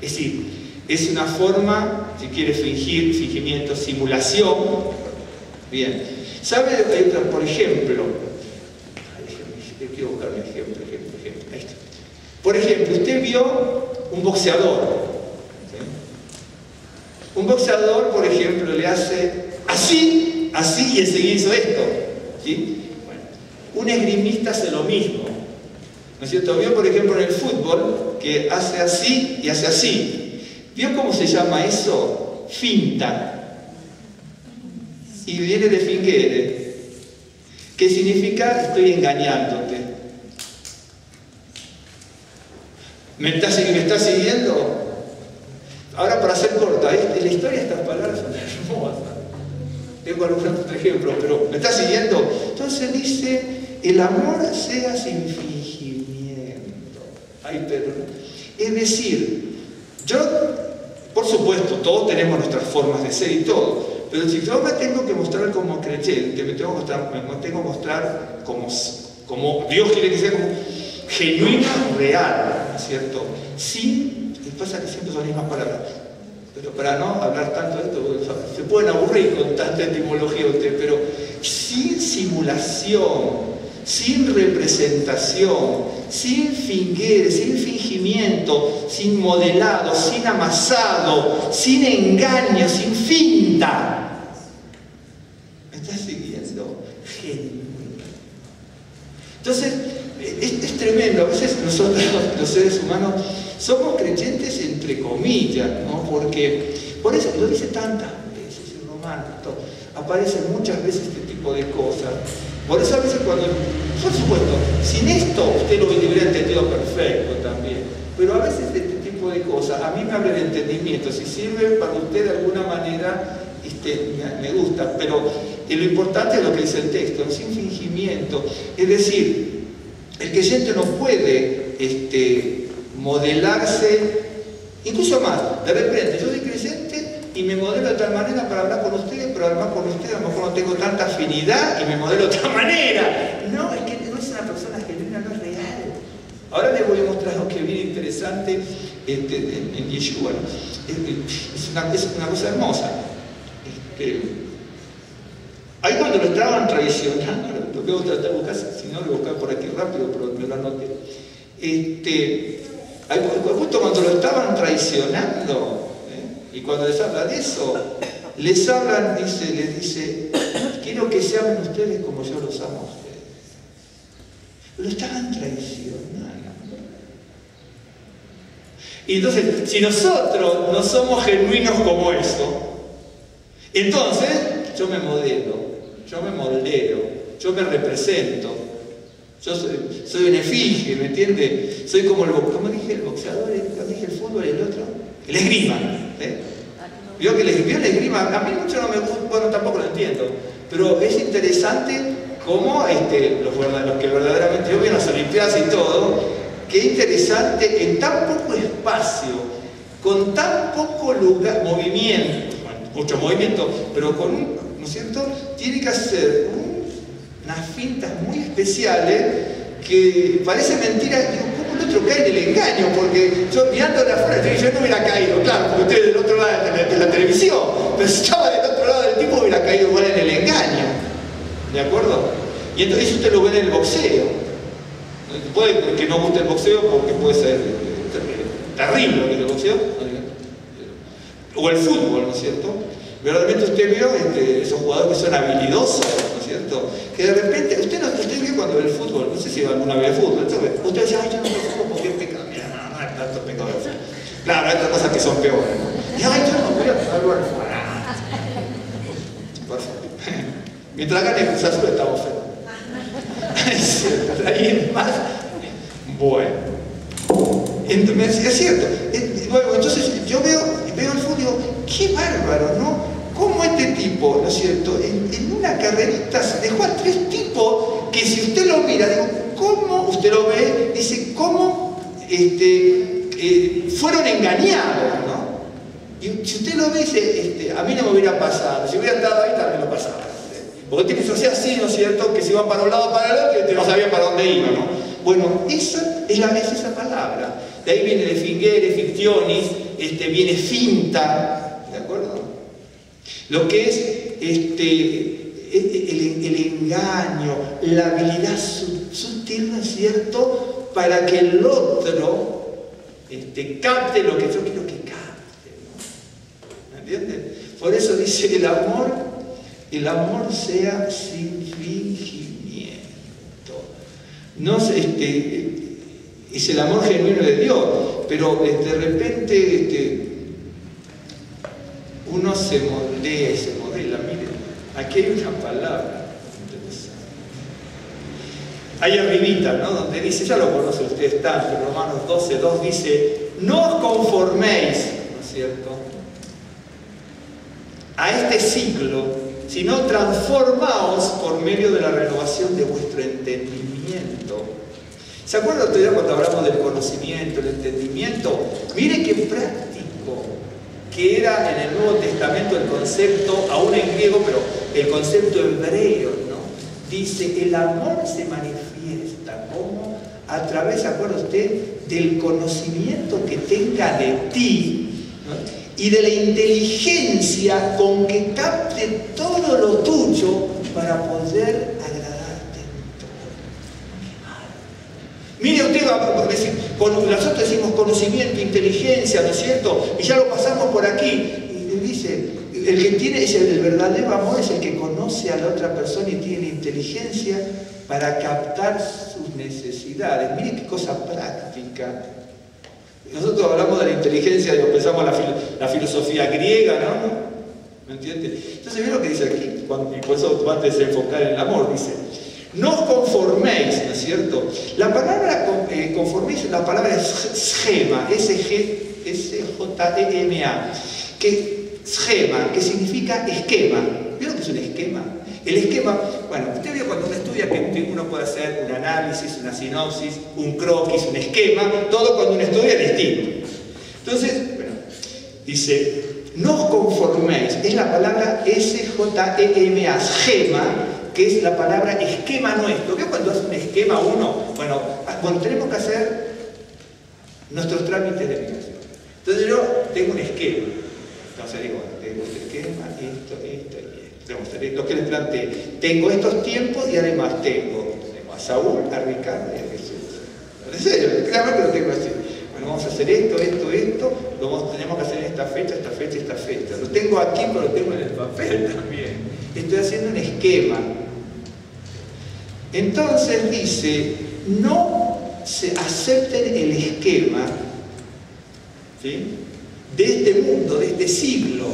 Es decir, es una forma, si quiere fingir, fingimiento, simulación. Bien. ¿Sabe, por ejemplo? Quiero buscar un ejemplo. Ahí está. Por ejemplo, usted vio un boxeador. ¿Sí? Un boxeador, por ejemplo, le hace así, y enseguida hizo esto. ¿Sí? Bueno, un esgrimista hace lo mismo. ¿No es cierto? Vio, por ejemplo, en el fútbol que hace así y hace así. ¿Vio cómo se llama eso? Finta. Y viene de fingere, que significa estoy engañándote. ¿Me está siguiendo? Ahora, para ser corta, en la historia estas palabras son hermosas. Tengo algunos otros ejemplos, pero ¿me está siguiendo? Entonces dice, el amor sea sin fingimiento. Ay, pero... Es decir, yo, por supuesto, todos tenemos nuestras formas de ser y todo, pero si yo me tengo que mostrar como creyente, me tengo que mostrar como Dios quiere que sea, como genuino, real, ¿no es cierto? Sin, pasa que siempre son las mismas palabras, pero para no hablar tanto de esto, se pueden aburrir con tanta etimología usted, pero sin simulación, sin representación, sin fingir, sin fingimiento, sin modelado, sin amasado, sin engaño, sin finta. ¿Me estás siguiendo? Genuino. Entonces, es tremendo. A veces nosotros, los seres humanos, somos creyentes entre comillas, ¿no? Porque, por eso lo dice tantas veces en Romanos, aparecen muchas veces este tipo de cosas. Por eso a veces cuando, por supuesto, sin esto usted lo hubiera entendido perfecto también, pero a veces este tipo de cosas a mí me abre el entendimiento, si sirve para usted de alguna manera, me gusta, pero lo importante es lo que dice el texto, sin fingimiento, es decir, el creyente no puede modelarse, incluso más, de repente yo soy creyente y me modelo de tal manera para hablar con ustedes, pero además con ustedes a lo mejor no tengo tanta afinidad y me modelo de otra manera. No, es que no es una persona genuina, no es real. Ahora les voy a mostrar algo que es bien interesante en Yeshua. Es una cosa hermosa. Ahí cuando lo estaban traicionando, lo voy a tratar de buscar, si no lo voy a buscar por aquí rápido, pero me lo anoté. Justo cuando lo estaban traicionando, y cuando les habla de eso, les hablan, les dice, quiero que se amen ustedes como yo los amo a ustedes. Lo estaban traicionando. Y entonces, si nosotros no somos genuinos como eso, entonces yo me modelo, yo me moldeo, yo me represento. Yo soy un efigie, ¿me entiende? Soy como ¿cómo dije el boxeador? ¿Cómo dije el fútbol y el otro? El esgrima. ¿Vio que el esgrima? A mí mucho no me gusta, bueno, tampoco lo entiendo, pero es interesante cómo los que verdaderamente, yo veo en las Olimpiadas y todo, qué interesante en tan poco espacio, con tan poco lugar, movimiento, bueno, mucho movimiento, pero con ¿no es cierto? Tiene que hacer unas fintas muy especiales que parece mentira. Digo, ¿cómo el otro cae en el engaño? Porque yo mirando de afuera, yo no hubiera caído, claro, porque usted del otro lado de la televisión, pero si estaba del otro lado del tipo hubiera caído igual en el engaño. ¿De acuerdo? Y entonces usted lo ve en el boxeo. Puede que no guste el boxeo porque puede ser terrible el boxeo, o el fútbol, ¿no es cierto? Verdaderamente usted vio esos jugadores que son habilidosos, ¿no es cierto? Que de repente, usted vio cuando ve el fútbol, no sé si alguna vez el fútbol, usted dice, ay, yo no veo fútbol porque es pecado. Mira, no es tanto pecado de fútbol. Claro, hay otras cosas que son peores, ¿no? Y ay, yo no voy a jugarlo al fútbol. Por favor. Mientras gane el Cruz Azul estamos feos. Es cierto, ahí es más. Bueno. Entonces, es cierto. Bueno, entonces yo veo el fútbol y digo, qué bárbaro, ¿no? Cómo este tipo, ¿no es cierto? En una carrerita se dejó a 3 tipos que si usted lo mira, digo, ¿cómo? Usted lo ve, dice, ¿cómo fueron engañados, ¿no? Y si usted lo ve, dice, a mí no me hubiera pasado, si hubiera estado ahí también lo pasaba. Porque el tipo se hacía así, ¿no es cierto? Que se iban para un lado para el otro y no sabían para dónde iban, ¿no? Bueno, esa es esa palabra. De ahí viene de fingere, fictionis, viene finta, ¿de acuerdo? Lo que es el engaño, la habilidad sutil, ¿no es cierto? Para que el otro capte lo que yo quiero que capte, ¿no? ¿Me entienden? Por eso dice el amor sea sin fingimiento. No es el amor genuino de Dios, pero de repente uno se moldea y se modela. Miren, aquí hay una palabra interesante. Ahí arribita, ¿no? Donde dice, ya lo conoce usted tanto, en Romanos 12:2 dice, no os conforméis, ¿no es cierto?, a este siglo, sino transformaos por medio de la renovación de vuestro entendimiento. ¿Se acuerdan todavía cuando hablamos del conocimiento, el entendimiento? Mire qué práctico que era en el Nuevo Testamento el concepto, aún en griego, pero el concepto hebreo, ¿no? Dice, el amor se manifiesta como a través, ¿se acuerda usted?, del conocimiento que tenga de ti, ¿no?, y de la inteligencia con que capte todo lo tuyo para poder agradarte en todo. Mire usted, nosotros decimos conocimiento, inteligencia, ¿no es cierto? Y ya lo pasamos por aquí. Y dice, el que tiene, el verdadero amor es el que conoce a la otra persona y tiene inteligencia para captar sus necesidades. Mire qué cosa práctica. Nosotros hablamos de la inteligencia, pensamos la filosofía griega, ¿no? ¿Me entiendes? Entonces, ve lo que dice aquí, y por eso tú antes de enfocar en el amor, dice, no os conforméis, ¿no es cierto? La palabra conforméis, la palabra es schema, S-J-E-M-A, schema, que significa esquema. ¿Vieron lo que es un esquema? El esquema, bueno, usted vio cuando uno estudia que uno puede hacer un análisis, una sinopsis, un croquis, un esquema, todo cuando uno estudia es distinto. Entonces, bueno, dice, no os conforméis, es la palabra S-J-E-M-A, schema, que es la palabra esquema nuestro. ¿Vio cuando hace un esquema uno? Bueno, tenemos que hacer nuestros trámites de migración. Entonces yo tengo un esquema. Entonces digo, tengo este esquema, esto y esto. Lo que les planteé, tengo estos tiempos y además tengo a Saúl, a Ricardo y a Jesús. En serio, claramente lo tengo así. Bueno, vamos a hacer esto, tenemos que hacer en esta fecha. Lo tengo aquí, pero lo tengo en el papel también. Estoy haciendo un esquema. Entonces dice, no se acepten el esquema, ¿sí?, de este mundo, de este siglo.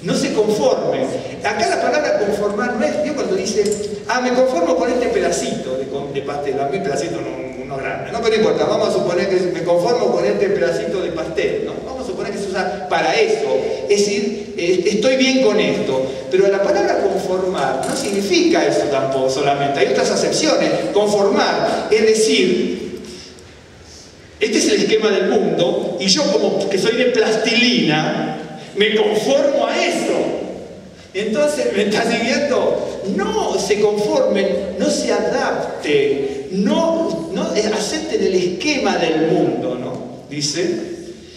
No se conformen. Acá la palabra conformar no es, yo cuando dice, me conformo con este pedacito de pastel, a mí pedacito no grande, no, pero no importa, vamos a suponer que me conformo con este pedacito de pastel, ¿no? Vamos a suponer que se usa para eso, es decir, estoy bien con esto, pero la palabra conformar no significa eso tampoco solamente, hay otras acepciones. Conformar es decir, este es el esquema del mundo y yo como que soy de plastilina, me conformo a eso. Entonces, ¿me está siguiendo? No se conformen, no se adapten, no acepten el esquema del mundo, ¿no? Dice,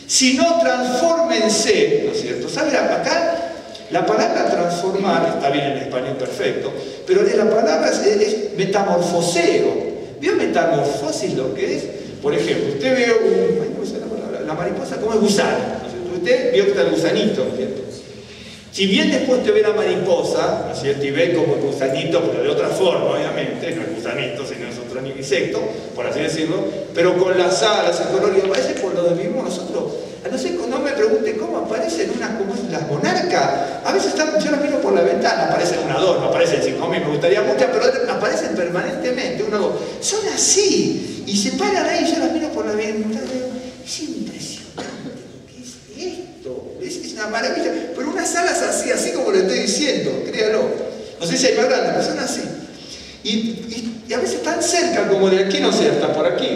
sino transfórmense, ¿no es cierto? ¿Saben? Acá la palabra transformar, está bien en español perfecto, pero la palabra es metamorfoseo. ¿Vio metamorfosis lo que es? Por ejemplo, usted ve la mariposa como es gusano. Usted vio que está el gusanito, ¿no es cierto? Si bien después te ve la mariposa, ¿no es cierto?, y ve como el gusanito, pero de otra forma, obviamente, no es gusanito, sino es otro insecto, por así decirlo, pero con las alas, el color, y aparece por donde vivimos nosotros. No me pregunten cómo aparecen como las monarcas. A veces yo las miro por la ventana, aparecen una, dos, no aparecen 5.000, me gustaría muchas, pero aparecen permanentemente, una, dos. Son así, y se paran ahí, yo las miro por la ventana, es impresionante. Es una maravilla, pero unas alas así como le estoy diciendo, créalo. No sé si hay más grandes, pero son así. Y a veces tan cerca como de aquí, no sé, hasta por aquí,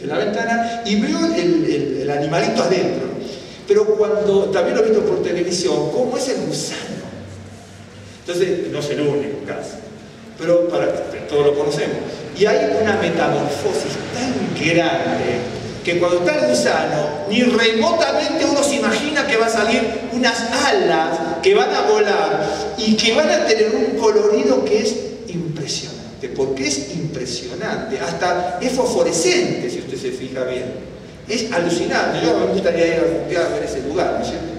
en la ventana, y veo el animalito adentro. Pero cuando, también lo he visto por televisión, cómo es el gusano. Entonces, no es el único caso, pero todos lo conocemos. Y hay una metamorfosis tan grande que cuando está el gusano, ni remotamente uno se imagina que va a salir unas alas que van a volar y que van a tener un colorido que es impresionante, porque es impresionante, hasta es fosforescente si usted se fija bien, es alucinante. Yo me gustaría ir algún día a ver ese lugar, ¿no es cierto?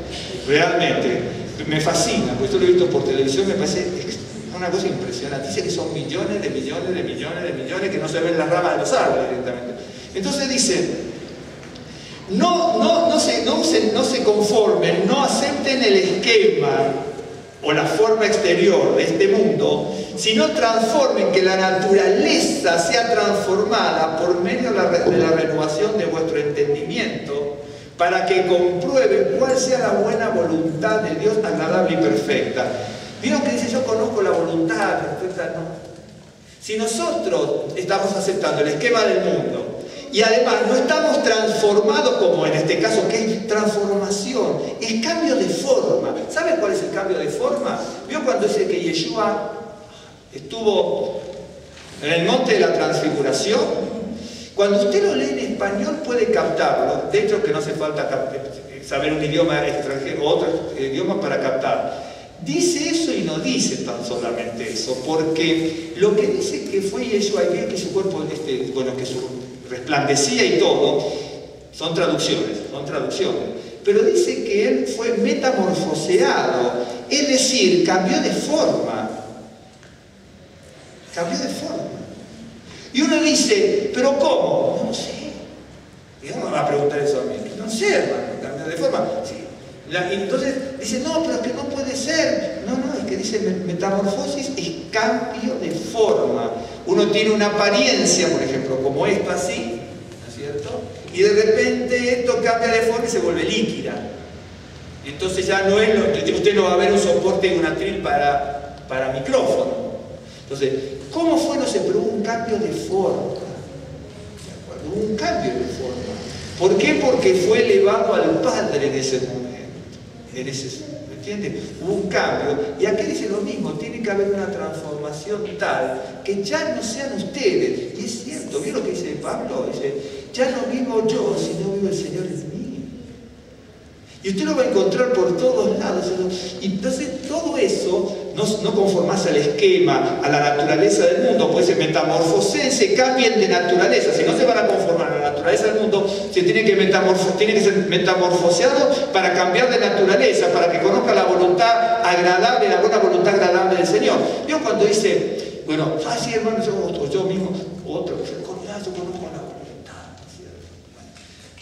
Realmente, me fascina, porque esto lo he visto por televisión, me parece una cosa impresionante. Dice que son millones de millones que no se ven las ramas de los árboles directamente. Entonces dice, no se conformen, no acepten el esquema o la forma exterior de este mundo, sino transformen, que la naturaleza sea transformada por medio de la renovación de vuestro entendimiento, para que comprueben cuál sea la buena voluntad de Dios, agradable y perfecta. ¿Vieron que dice, yo conozco la voluntad perfecta? No. Si nosotros estamos aceptando el esquema del mundo, y además no estamos transformados, como en este caso, que es transformación, es cambio de forma. ¿Saben cuál es el cambio de forma? ¿Vio cuando dice que Yeshua estuvo en el monte de la transfiguración? Cuando usted lo lee en español puede captarlo. De hecho, que no hace falta saber un idioma extranjero o otro idioma para captar. Dice eso y no dice tan solamente eso, porque lo que dice que fue Yeshua y que su cuerpo, que su resplandecía y todo, son traducciones, pero dice que él fue metamorfoseado, es decir, cambió de forma. Y uno dice, ¿pero cómo? No sé. Y uno me va a preguntar eso a mí. conserva, no cambia de forma. Sí. Entonces dice, no, pero es que no puede ser. No, es que dice metamorfosis es cambio de forma. Uno tiene una apariencia, por ejemplo, como esto así, ¿no es cierto? Y de repente esto cambia de forma y se vuelve líquida. Entonces ya no es usted no va a ver un soporte y un atril para micrófono. Entonces, ¿cómo fue? No sé, pero hubo un cambio de forma. Hubo un cambio de forma. ¿Por qué? Porque fue elevado al Padre en ese momento. ¿Me entiende? Hubo un cambio. Y aquí dice lo mismo, tiene que haber una transformación tal que ya no sean ustedes. Y es cierto, ¿vio lo que dice Pablo? Dice, ya no vivo yo, sino vive el Señor en mí. Y usted lo va a encontrar por todos lados. Y entonces todo eso, no conformarse al esquema, a la naturaleza del mundo, pues se metamorfosense, cambien de naturaleza. Si no se van a conformar a la naturaleza del mundo, se tiene que ser metamorfoseado para cambiar de naturaleza, para que conozca la voluntad agradable, la buena voluntad agradable del Señor. Yo cuando dice, bueno, sí hermano, yo mismo, otro, yo conozco la voluntad.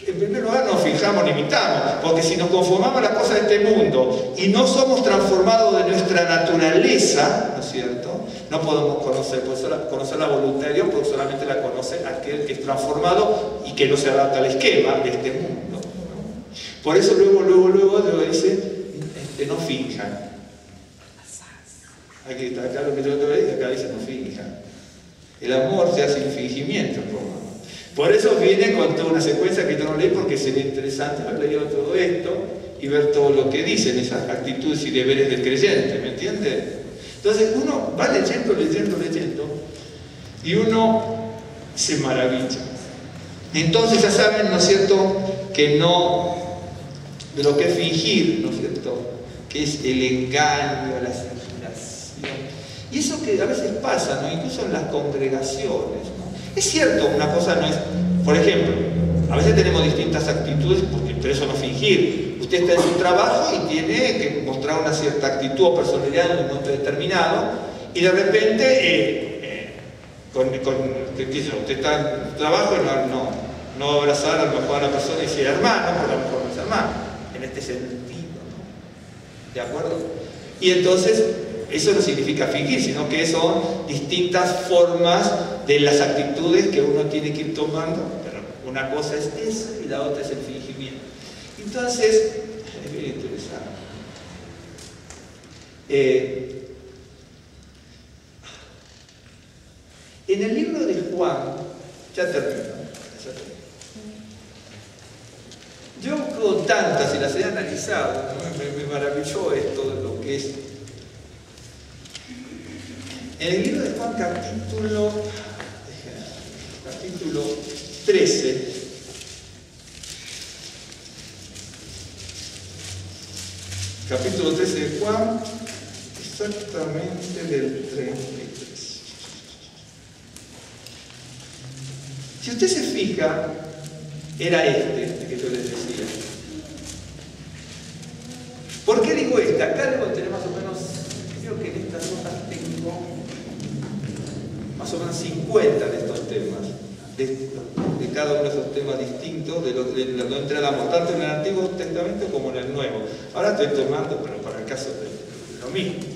En primer lugar nos fijamos, limitamos, porque si nos conformamos a las cosas de este mundo y no somos transformados de nuestra naturaleza, ¿no es cierto? No podemos conocer la voluntad de Dios, porque solamente la conoce aquel que es transformado y que no se adapta al esquema de este mundo, ¿no? Por eso luego dice, no finjan. Aquí está, acá lo que yo te voy a decir, acá dice no finjan. El amor se hace sin fingimiento, por eso viene con toda una secuencia que yo no leí porque sería interesante haber leído todo esto y ver todo lo que dicen esas actitudes y deberes del creyente, ¿me entiende? Entonces uno va leyendo y uno se maravilla. Entonces ya saben, ¿no es cierto?, que no, de lo que es fingir, ¿no es cierto?, que es el engaño, la simulación. Y eso que a veces pasa, ¿no?, incluso en las congregaciones, ¿no? Es cierto, una cosa no es, por ejemplo, a veces tenemos distintas actitudes, pero eso no es fingir. Usted está en su trabajo y tiene que mostrar una cierta actitud o personalidad en un momento determinado, y de repente, usted está en su trabajo y no abrazar a lo mejor a la persona y decir hermano, porque a lo mejor no es hermano, en este sentido, ¿no? ¿De acuerdo? Y entonces, eso no significa fingir, sino que son distintas formas de las actitudes que uno tiene que ir tomando, pero una cosa es esa y la otra es el fingimiento. Entonces, es bien interesante. En el libro de Juan, ya termino. Yo con tantas, y las he analizado, ¿no? me maravilló esto de lo que es. En el libro de Juan, capítulo 13, capítulo 13 de Juan, exactamente del 33. Si usted se fija, era este que yo les decía. ¿Por qué digo este? Acá debo tener más o menos, creo que en estas hojas tengo más o menos 50 de estos temas, de cada uno de esos temas distintos, de donde entra el amor, tanto en el Antiguo Testamento como en el Nuevo. Ahora estoy tomando, pero para el caso de lo mismo.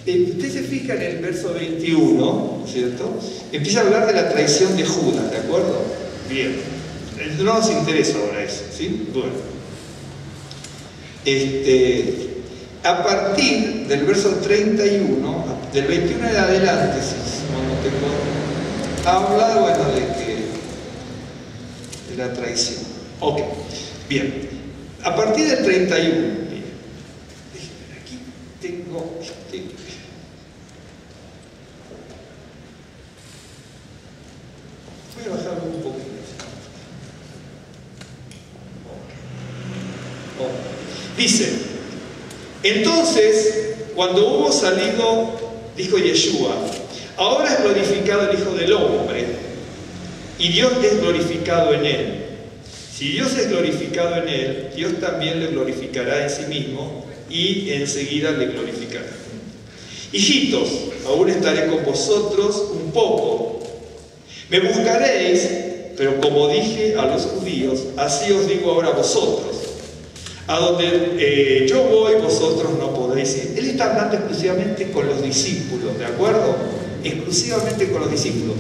Usted se fija en el verso 21, ¿cierto? Empieza a hablar de la traición de Judas, ¿de acuerdo? Bien. No nos interesa ahora eso, ¿sí? Bueno. A partir del verso 31, del 21 en adelante, habla, bueno, de la traición. Ok, bien. A partir del 31, miren, aquí tengo voy a bajarlo un poquito. Dice, entonces, cuando hubo salido, dijo Yeshua, ahora es glorificado el Hijo del Hombre, y Dios es glorificado en él. Si Dios es glorificado en él, Dios también le glorificará en sí mismo, y enseguida le glorificará. Hijitos, aún estaré con vosotros un poco. Me buscaréis, pero como dije a los judíos, así os digo ahora a vosotros. A donde yo voy, vosotros no podéis ir. Él está hablando exclusivamente con los discípulos, ¿de acuerdo? Exclusivamente con los discípulos.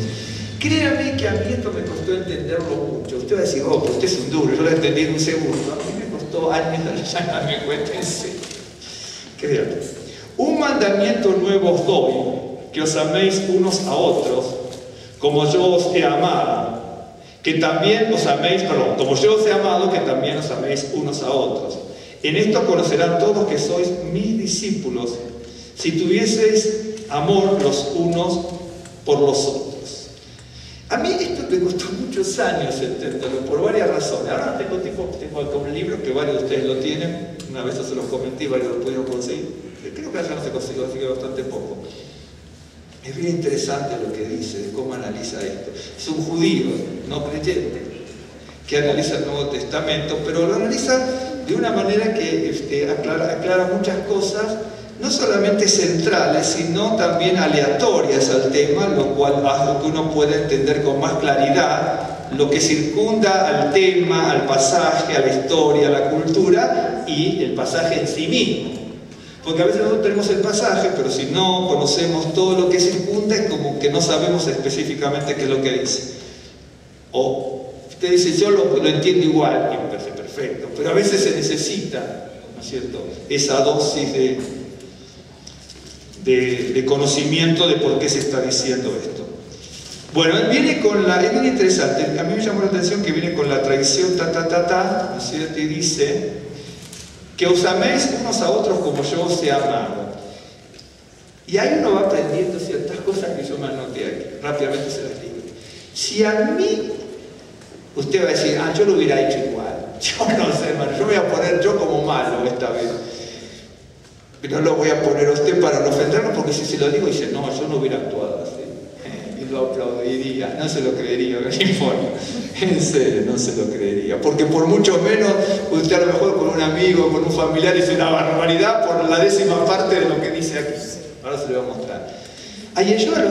Créame que a mí esto me costó entenderlo mucho. Usted va a decir, oh, pero usted es un duro, yo lo entendí en un segundo. A mí me costó años ya darme cuenta en serio. Créame. Un mandamiento nuevo os doy, que os améis unos a otros, como yo os he amado. Que también os améis, perdón, como yo os he amado, que también os améis unos a otros. En esto conocerán todos que sois mis discípulos, si tuvieseis amor los unos por los otros. A mí esto me costó muchos años entenderlo, por varias razones. Ahora tengo acá un libro que varios de ustedes lo tienen, una vez se los comenté y varios lo pudieron conseguir. Creo que ya no se consiguió, así que bastante poco. Es bien interesante lo que dice, de cómo analiza esto. Es un judío, no creyente, que analiza el Nuevo Testamento, pero lo analiza de una manera que aclara muchas cosas, no solamente centrales, sino también aleatorias al tema, lo cual hace que uno pueda entender con más claridad lo que circunda al tema, al pasaje, a la historia, a la cultura y el pasaje en sí mismo. Porque a veces nosotros tenemos el pasaje, pero si no conocemos todo lo que circunda, es como que no sabemos específicamente qué es lo que dice. O usted dice, yo lo entiendo igual, y me parece perfecto, pero a veces se necesita, ¿no es cierto?, esa dosis de conocimiento de por qué se está diciendo esto. Bueno, él viene con la... Es bien interesante, a mí me llamó la atención que viene con la tradición ¿no es cierto?, y dice que os améis unos a otros como yo os he amado. Y ahí uno va aprendiendo ciertas cosas que yo me anoté aquí. Rápidamente se las digo. Si a mí, usted va a decir, yo lo hubiera hecho igual. Yo no sé, hermano, yo voy a poner yo como malo esta vez. No lo voy a poner a usted para no ofenderlo, porque si se lo digo, dice, no, yo no hubiera actuado así. Y lo aplaudiría, no se lo creería, no importa. En serio, no se lo creería. Porque por mucho menos, usted a lo mejor con un amigo, con un familiar, dice una barbaridad por la 10ª parte de lo que dice aquí. Ahora se lo voy a mostrar. A Yeshua lo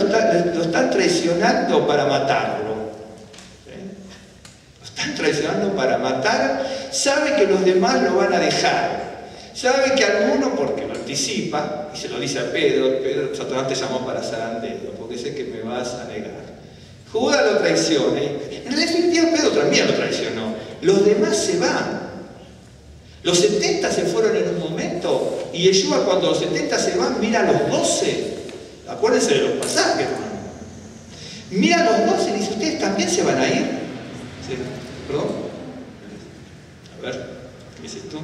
están traicionando para matarlo. Lo están traicionando para matar. Sabe que los demás lo van a dejar. Sabe que alguno, porque lo anticipa, y se lo dice a Pedro, Satanás te llamó para zarandeiro, porque sé que me vas a negar. Judas lo traiciona, en definitiva Pedro también lo traicionó. Los demás se van. Los 70 se fueron en un momento, y Yeshua cuando los 70 se van, mira a los 12. Acuérdense de los pasajes, hermano. Mira a los 12 y dice, ¿ustedes también se van a ir? ¿Sí? ¿Perdón? A ver, ¿qué dices tú?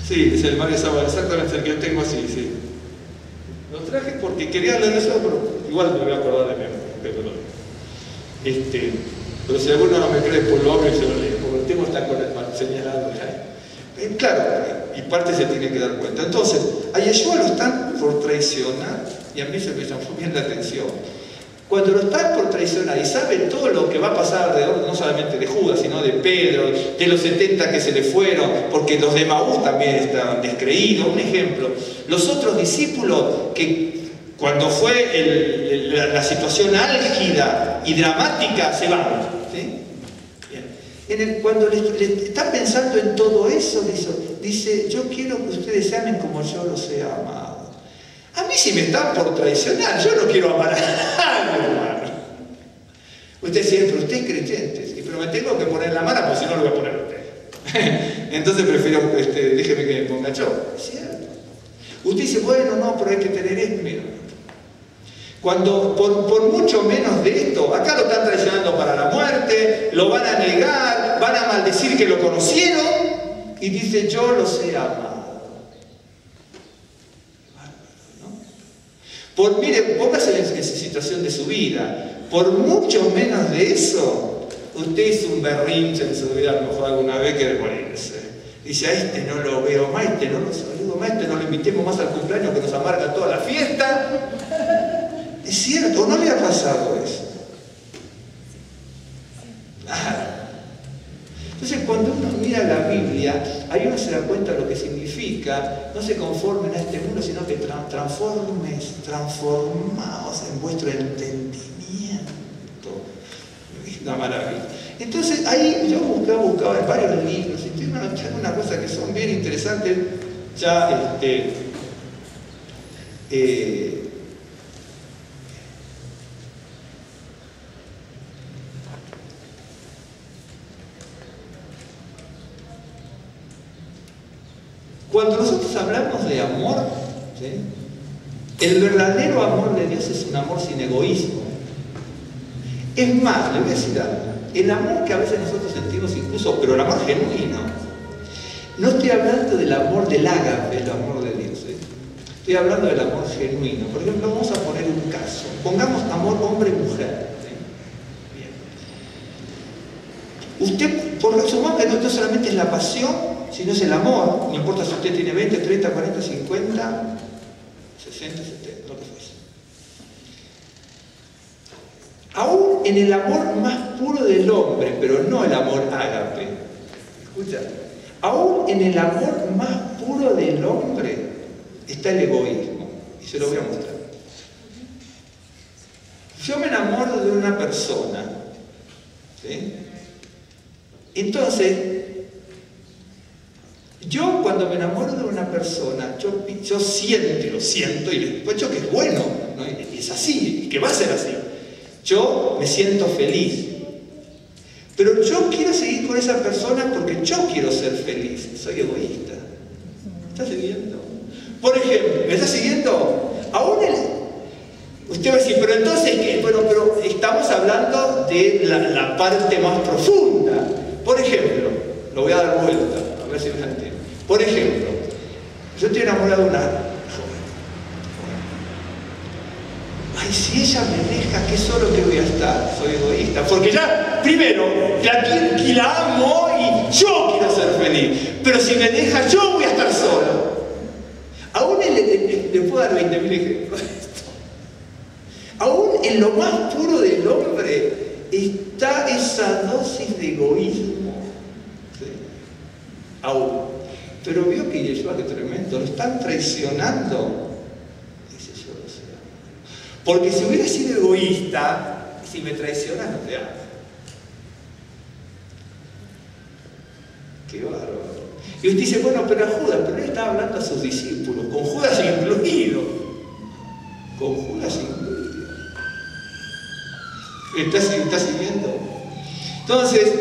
Sí, dice el Mario Sábado, exactamente el que yo tengo así, sí. Lo traje porque quería leer eso, pero igual me voy a acordar de memoria. Pero si alguno no me cree, pues lo abro y se lo leo, porque el tema está con el señalado. Claro, y parte se tiene que dar cuenta. Entonces, a Yeshua lo están por traicionar, y a mí se me llamó bien la atención. Cuando lo están por traicionar y saben todo lo que va a pasar alrededor, no solamente de Judas, sino de Pedro, de los 70 que se le fueron, porque los de Maús también estaban descreídos. Un ejemplo, los otros discípulos que cuando fue la situación álgida y dramática se van. ¿Sí? Cuando le está pensando en todo eso, dice, yo quiero que ustedes se amen como yo los he amado. A mí si me están por traicionar, yo no quiero amar a nadie, hermano. Usted siempre, usted es creyente, pero me tengo que poner la mano, porque si no lo voy a poner a usted. Entonces prefiero, déjeme que me ponga yo. Es cierto. Usted dice, bueno, no, pero hay que tener esto. Mira. Cuando, por mucho menos de esto, acá lo están traicionando para la muerte, lo van a negar, van a maldecir que lo conocieron, y dice, yo los he amado. Mire, póngase en esa situación de su vida. Por mucho menos de eso, usted hizo un berrinche en su vida, a lo mejor alguna vez quiere morirse. Dice, a este no lo veo más, a este no lo saludo más, a este no lo invitemos más al cumpleaños que nos amarga toda la fiesta. Es cierto, ¿o no le ha pasado eso? Claro. Entonces, cuando uno mira la Biblia, ahí uno se da cuenta de lo que significa. No se conformen a este mundo, sino que transformaos en vuestro entendimiento. una maravilla. Entonces ahí yo buscaba en varios libros y tengo una cosa que son bien interesantes. Ya cuando nosotros hablamos de amor, ¿sí?, el verdadero amor de Dios es un amor sin egoísmo. Es más, le voy a decir algo, el amor que a veces nosotros sentimos incluso, pero el amor genuino, no estoy hablando del amor del ágape, el amor de Dios, ¿eh? Estoy hablando del amor genuino. Por ejemplo, vamos a poner un caso, pongamos amor hombre-mujer. ¿Sí? Usted, por lo sumo que no solamente es la pasión, sino es el amor, no importa si usted tiene 20, 30, 40, 50, 60, 70, lo que fuese. Aún en el amor más puro del hombre, pero no el amor ágape, escucha, aún en el amor más puro del hombre está el egoísmo, y se lo voy a mostrar. Yo me enamoro de una persona, ¿sí? Entonces, yo cuando me enamoro de una persona, yo siento, y lo siento, y después yo que es bueno, ¿no? Y es así, y que va a ser así. Yo me siento feliz. Pero yo quiero seguir con esa persona porque yo quiero ser feliz. Soy egoísta. ¿Me está siguiendo? Por ejemplo, ¿me está siguiendo? Usted va a decir, pero entonces, ¿qué? Bueno, pero estamos hablando de la parte más profunda. Por ejemplo, lo voy a dar vuelta, a ver si me entiende. Por ejemplo, yo estoy enamorado de una joven. Ay, si ella me deja, qué solo que voy a estar. Soy egoísta. Porque ya, primero, la amo y yo quiero ser feliz. Pero si me deja, yo voy a estar solo. Aún le puedo dar 20.000 ejemplos. Aún en lo más puro del hombre está esa dosis de egoísmo. ¿Sí? Aún. Pero vio que Yeshua, que tremendo, lo están traicionando. Dice, yo lo sé. Porque si hubiera sido egoísta, si me traicionas no te amo. Qué bárbaro. Y usted dice, bueno, pero a Judas, pero él estaba hablando a sus discípulos, con Judas incluido. Con Judas incluido. ¿Está siguiendo? Entonces,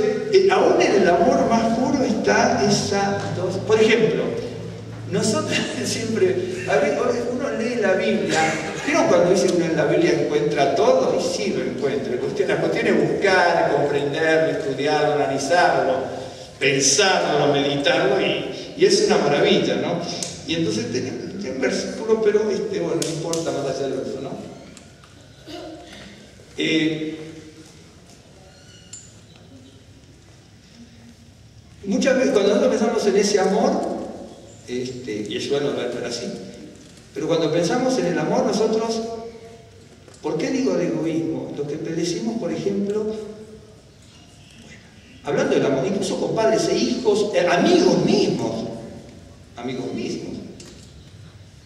aún en el amor más puro está esa dos. Por ejemplo, nosotros siempre, a ver, uno lee la Biblia, ¿vieron cuando dice uno en la Biblia encuentra todo? Y sí lo encuentra. La cuestión es buscar, comprenderlo, estudiarlo, analizarlo, pensarlo, meditarlo, y es una maravilla, ¿no? Y entonces tiene un versículo, pero bueno, no importa más allá del verso, ¿no? Muchas veces cuando nosotros pensamos en ese amor, y eso no va a estar así, pero cuando pensamos en el amor nosotros, ¿por qué digo de egoísmo? Lo que decimos, por ejemplo, hablando del amor, incluso con padres e hijos, amigos mismos,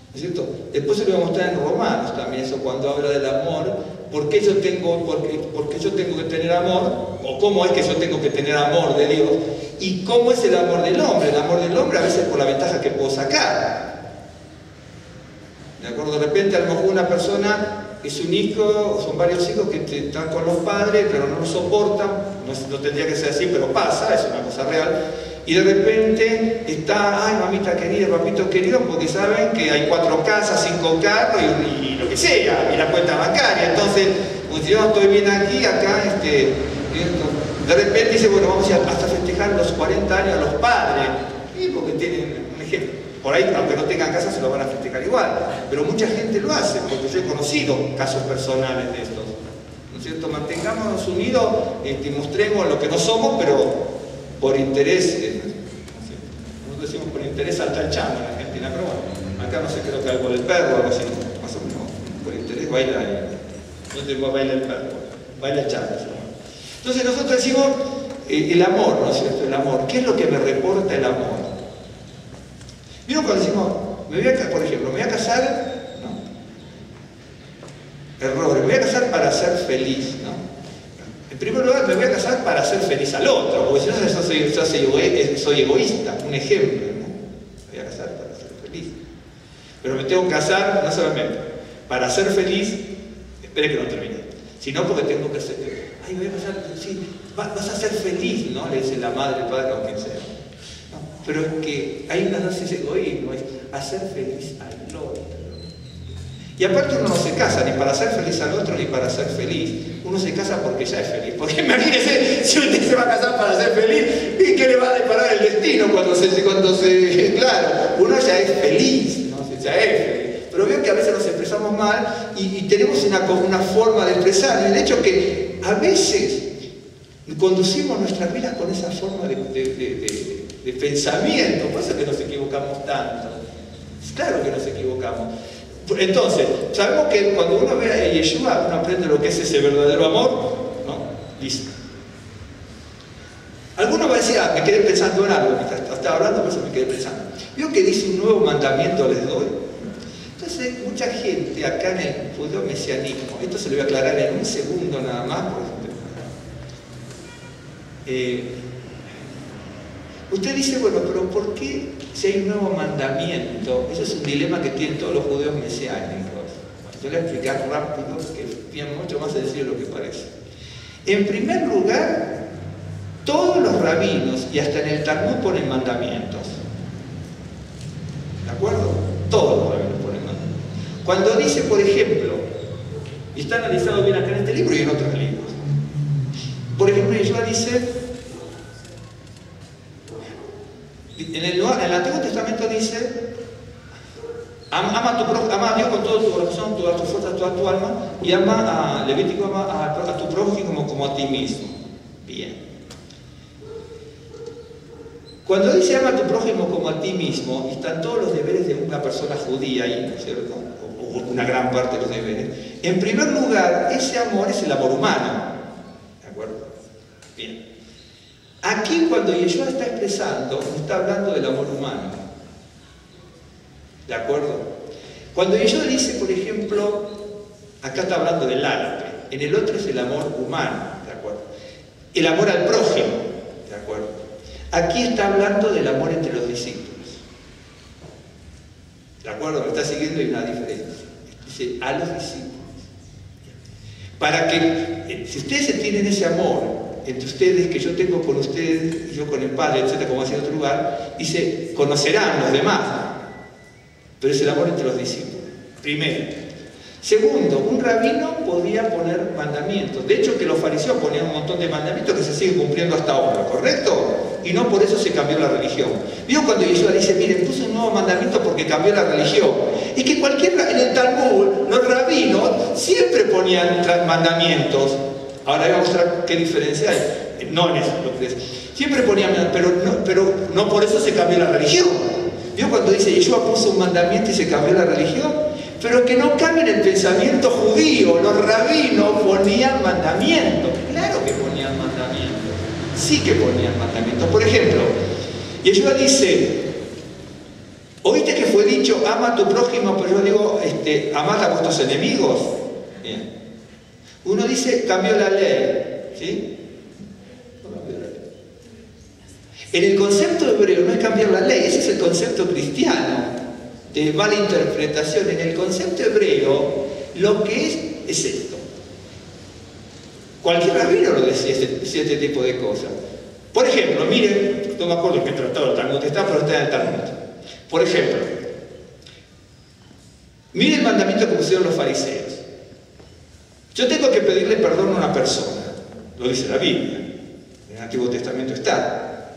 ¿no es cierto? Después se lo voy a mostrar en Romanos también, eso cuando habla del amor. ¿Por qué yo tengo que tener amor? ¿O cómo es que yo tengo que tener amor de Dios? ¿Y cómo es el amor del hombre? El amor del hombre a veces por la ventaja que puedo sacar. ¿De acuerdo? De repente a lo mejor una persona es un hijo, son varios hijos que están con los padres, pero no los soportan, no tendría que ser así, pero pasa, es una cosa real. Y de repente está, ay, mamita querida, papito querido, porque saben que hay 4 casas, 5 carros y lo que sea, y la cuenta bancaria. Entonces, pues yo estoy bien aquí, acá, de repente dice, bueno, vamos a hasta festejar los 40 años a los padres, y porque tienen un ejemplo. Por ahí, aunque no tengan casa, se lo van a festejar igual. Pero mucha gente lo hace, porque yo he conocido casos personales de estos. ¿No es cierto? Mantengámonos unidos, mostremos lo que no somos, pero por interés, nosotros decimos por interés salta el chango en Argentina, pero bueno, acá no sé, creo que algo del perro o algo así, más o menos, por interés baila, no te baila el perro, baila el chango. Entonces nosotros decimos el amor, ¿no es cierto? El amor, ¿qué es lo que me reporta el amor? ¿Vieron cuando decimos, por ejemplo, me voy a casar? No. Errores, me voy a casar para ser feliz, ¿no? primer lugar, me voy a casar para hacer feliz al otro, porque si no, soy egoísta, un ejemplo, ¿no? Me voy a casar para ser feliz. Pero me tengo que casar no solamente para ser feliz, espere que no termine, sino porque tengo que ser, ay, me voy a casar, sí, vas a ser feliz, ¿no? Le dice la madre, el padre o quien sea. ¿No? Pero es que hay una dosis de egoísmo, es hacer feliz al otro. Y aparte uno no se casa ni para hacer feliz al otro ni para ser feliz. Uno se casa porque ya es feliz. Porque imagínese, si usted se va a casar para ser feliz, ¿y qué le va a deparar el destino claro, uno ya es feliz, ¿no? Ya es feliz. Pero veo que a veces nos expresamos mal y tenemos una forma de expresar. Y el hecho que a veces conducimos nuestras vidas con esa forma de pensamiento. Por eso es que nos equivocamos tanto. Claro que nos equivocamos. Entonces, sabemos que cuando uno ve a Yeshua, uno aprende lo que es ese verdadero amor, ¿no? Listo. Alguno va a decir, me quedé pensando en algo, mientras estaba hablando, por eso me quedé pensando. Veo que dice un nuevo mandamiento les doy. Entonces, mucha gente acá en el judío mesianismo, esto se lo voy a aclarar en un segundo nada más, usted dice, bueno, pero ¿por qué si hay un nuevo mandamiento? Eso es un dilema que tienen todos los judíos mesiánicos. Yo le voy a explicar rápido, que es bien mucho más sencillo de lo que parece. En primer lugar, todos los rabinos, y hasta en el Talmud ponen mandamientos. ¿De acuerdo? Todos los rabinos ponen mandamientos. Cuando dice, por ejemplo, y está analizado bien acá en este libro y en otros libros, por ejemplo, Yeshua dice, en el Antiguo Testamento dice, ama a Dios con todo tu corazón, toda tu fuerza, toda tu alma, y Levítico ama a tu prójimo como a ti mismo. Bien. Cuando dice ama a tu prójimo como a ti mismo, están todos los deberes de una persona judía ahí, ¿no es cierto? O una gran parte de los deberes. En primer lugar, ese amor es el amor humano. ¿De acuerdo? Bien. Aquí cuando Yeshua está expresando, está hablando del amor humano. ¿De acuerdo? Cuando Yeshua dice, por ejemplo, acá está hablando del ágape, en el otro es el amor humano, ¿de acuerdo? El amor al prójimo, ¿de acuerdo? Aquí está hablando del amor entre los discípulos. ¿De acuerdo? ¿Me está siguiendo? Hay una diferencia. Dice, a los discípulos. Para que, si ustedes tienen ese amor entre ustedes, que yo tengo con ustedes, y yo con el Padre, etc., como hace en otro lugar, dice, conocerán los demás, pero es el amor entre los discípulos, primero. Segundo, un rabino podía poner mandamientos, de hecho que los fariseos ponían un montón de mandamientos que se siguen cumpliendo hasta ahora, ¿correcto? Y no por eso se cambió la religión. ¿Vio cuando Yeshua dice, miren, puse un nuevo mandamiento porque cambió la religión? Y que en el Talmud, los rabinos siempre ponían mandamientos. Ahora voy a mostrar qué diferencia hay. No en eso, lo que es. Siempre ponían, pero no por eso se cambió la religión. ¿Vio cuando dice Yeshua puso un mandamiento y se cambió la religión? Pero que no cambien el pensamiento judío. Los rabinos ponían mandamientos. Claro que ponían mandamientos. Sí que ponían mandamientos. Por ejemplo, Yeshua dice, ¿oíste que fue dicho, ama a tu prójimo, pero yo digo, amad a vuestros enemigos? Bien. Uno dice, cambió la ley, ¿sí? No cambió la ley. En el concepto hebreo no es cambiar la ley, ese es el concepto cristiano de mala interpretación. En el concepto hebreo, lo que es esto. Cualquier rabino lo decía, este tipo de cosas. Por ejemplo, miren, no me acuerdo qué tratado del Talmud está, pero está en el Talmud. Por ejemplo, miren el mandamiento que pusieron los fariseos. Yo tengo que pedirle perdón a una persona, lo dice la Biblia, en el Antiguo Testamento está,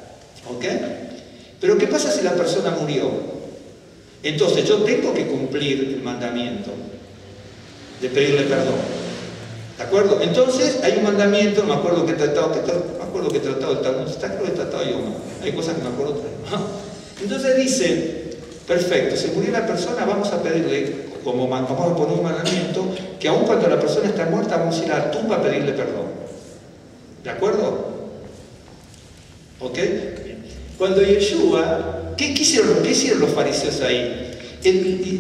¿ok? Pero ¿qué pasa si la persona murió? Entonces yo tengo que cumplir el mandamiento de pedirle perdón, ¿de acuerdo? Entonces hay un mandamiento, no me acuerdo qué tratado, el Talmud está, creo que el tratado yo, hay cosas que me acuerdo otras no. Entonces dice, perfecto, si murió la persona vamos a pedirle, vamos a poner un mandamiento, que aun cuando la persona está muerta vamos a ir a la tumba a pedirle perdón. ¿De acuerdo? ¿Ok? Cuando Yeshua, ¿qué hicieron los fariseos ahí?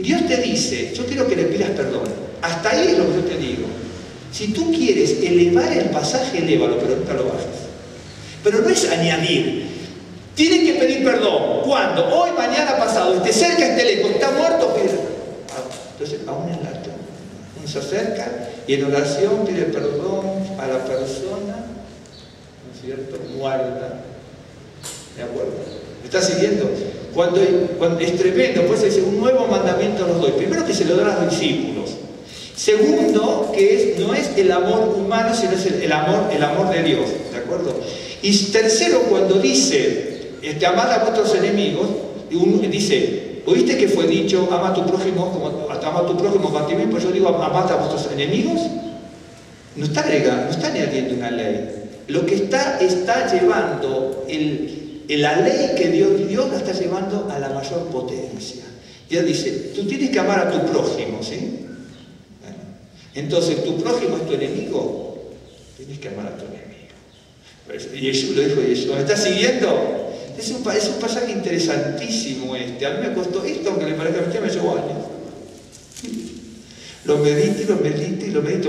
Dios te dice, yo quiero que le pidas perdón. Hasta ahí es lo que yo te digo. Si tú quieres elevar el pasaje, elévalo, pero nunca lo bajes. Pero no es añadir. Tienes que pedir perdón. ¿Cuándo? Hoy, mañana, pasado. Esté cerca, esté lejos. Está muerto, pide. Entonces, aún en la uno se acerca y en oración pide perdón a la persona, ¿no es cierto?, muerta. ¿De acuerdo? ¿Me está siguiendo? Cuando es tremendo, pues dice, un nuevo mandamiento los doy. Primero, que se lo da a los discípulos. Segundo, que no es el amor humano, sino es el amor de Dios. ¿De acuerdo? Y tercero, cuando dice, amad a vuestros enemigos, dice, ¿oíste que fue dicho, ama a tu prójimo como a ti mismo? Pues yo digo, amad a vuestros enemigos. No está agregando, no está añadiendo una ley. Lo que está llevando la ley que Dios la está llevando a la mayor potencia. Dios dice, tú tienes que amar a tu prójimo, ¿sí? Bueno, entonces, ¿tu prójimo es tu enemigo? Tienes que amar a tu enemigo. Y Jesús lo dijo Jesús. ¿Me está siguiendo? Es un pasaje interesantísimo este. A mí me costó esto, aunque le parezca que me llevó años. Lo medito,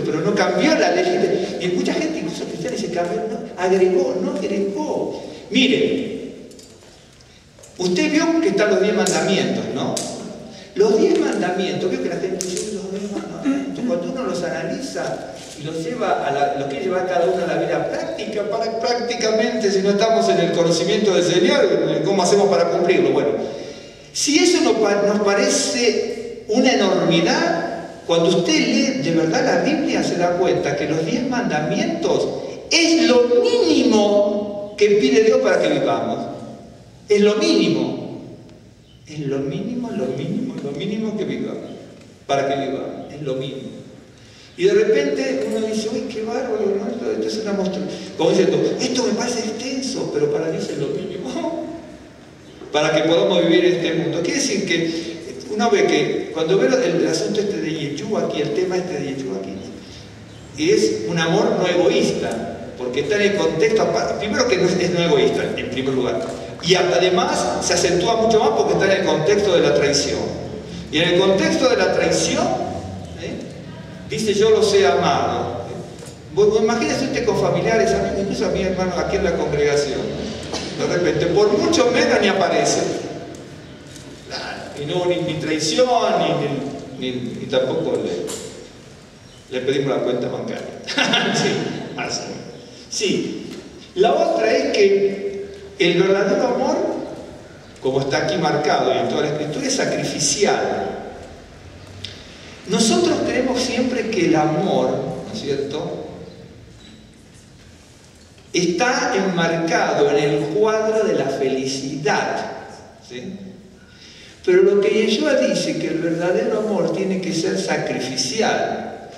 pero no cambió la ley. Y mucha gente, incluso cristiana, se cambió, no agregó. Mire, usted vio que están los 10 mandamientos, ¿no? Los 10 mandamientos, veo que la gente dice los 10 mandamientos, cuando uno los analiza y los lleva lo que lleva cada uno a la vida práctica, prácticamente, si no estamos en el conocimiento del Señor, ¿cómo hacemos para cumplirlo? Bueno, si eso nos parece una enormidad, cuando usted lee de verdad la Biblia se da cuenta que los 10 mandamientos es lo mínimo que pide Dios para que vivamos. Es lo mínimo. Es lo mínimo que vivamos. Para que vivamos. Es lo mínimo. Y de repente uno dice, uy, qué bárbaro, ¿no? Esto es una monstruosidad. Como diciendo, esto me parece extenso, pero para Dios es lo mínimo. Para que podamos vivir en este mundo. Quiere decir que uno ve que cuando ve el asunto este de Yeshua aquí, el tema este de Yeshua aquí, es un amor no egoísta, porque está en el contexto, primero que no es no egoísta, en primer lugar, y además se acentúa mucho más porque está en el contexto de la traición. Y en el contexto de la traición, dice, yo los he amado. Imagínese usted con familiares, amigos, incluso a mi hermano aquí en la congregación, de repente, por mucho menos ni aparece. Y no, ni traición, ni tampoco le pedimos la cuenta bancaria. Sí, así. Sí. La otra es que el verdadero amor, como está aquí marcado y en toda la Escritura, es sacrificial. Nosotros creemos siempre que el amor, ¿no es cierto?, está enmarcado en el cuadro de la felicidad, ¿sí? Pero lo que Yeshua dice, que el verdadero amor tiene que ser sacrificial,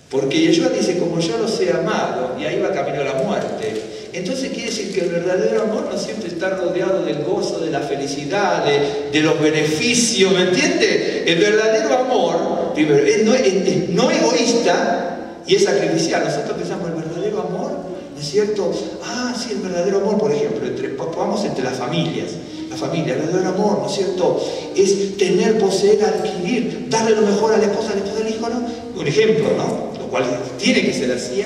porque Yeshua dice, como yo los he amado, y ahí va camino a la muerte. Entonces quiere decir que el verdadero amor no siempre está rodeado del gozo, de la felicidad, de los beneficios, ¿me entiende? El verdadero amor, primero, es no egoísta y es sacrificial. Nosotros pensamos el verdadero amor, ¿no es cierto? Ah, sí, el verdadero amor, por ejemplo, vamos entre las familias. La familia, el verdadero amor, ¿no es cierto? Es tener, poseer, adquirir, darle lo mejor a la esposa, al hijo, ¿no? Un ejemplo, ¿no? Lo cual tiene que ser así.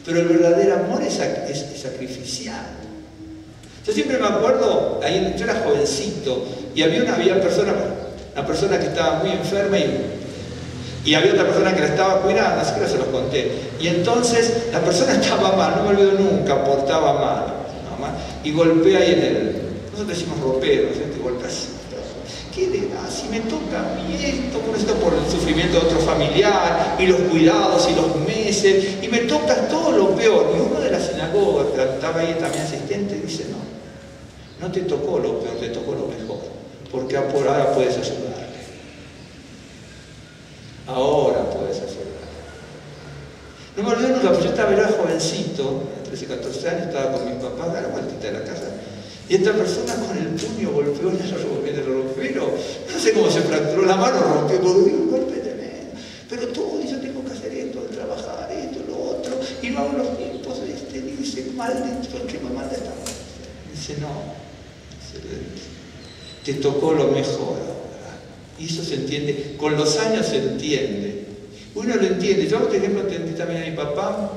Pero el verdadero amor es sacrificial. Yo siempre me acuerdo, yo era jovencito, y había una persona que estaba muy enferma y había otra persona que la estaba cuidando, así que se los conté. Y entonces la persona estaba mal, no me olvido nunca, portaba mal, y golpea ahí nosotros decimos ropero, gente golpea así. ¿Qué le da? Si me toca a mí esto, por el sufrimiento de otro familiar, y los cuidados, y los meses, y me toca todo lo peor. Y uno de la sinagoga, que estaba ahí también asistente, dice, no te tocó lo peor, te tocó lo mejor, porque por ahora puedes ayudarle. Ahora puedes ayudarle. No me olvido nunca, porque yo era jovencito, 13, 14 años, estaba con mis papás a la vueltita de la casa. Y esta persona con el puño golpeó en el ropero, no sé cómo se fracturó la mano, rompió, porque digo, un golpe tremendo. Pero todo, yo tengo que hacer esto, trabajar esto, lo otro, y no hago los tiempos, dice, ¿por qué me manda esta mujer? Dice, no, te tocó lo mejor ahora. Y eso se entiende, con los años se entiende. uno lo entiende. Yo, por ejemplo, entendí también a mi papá,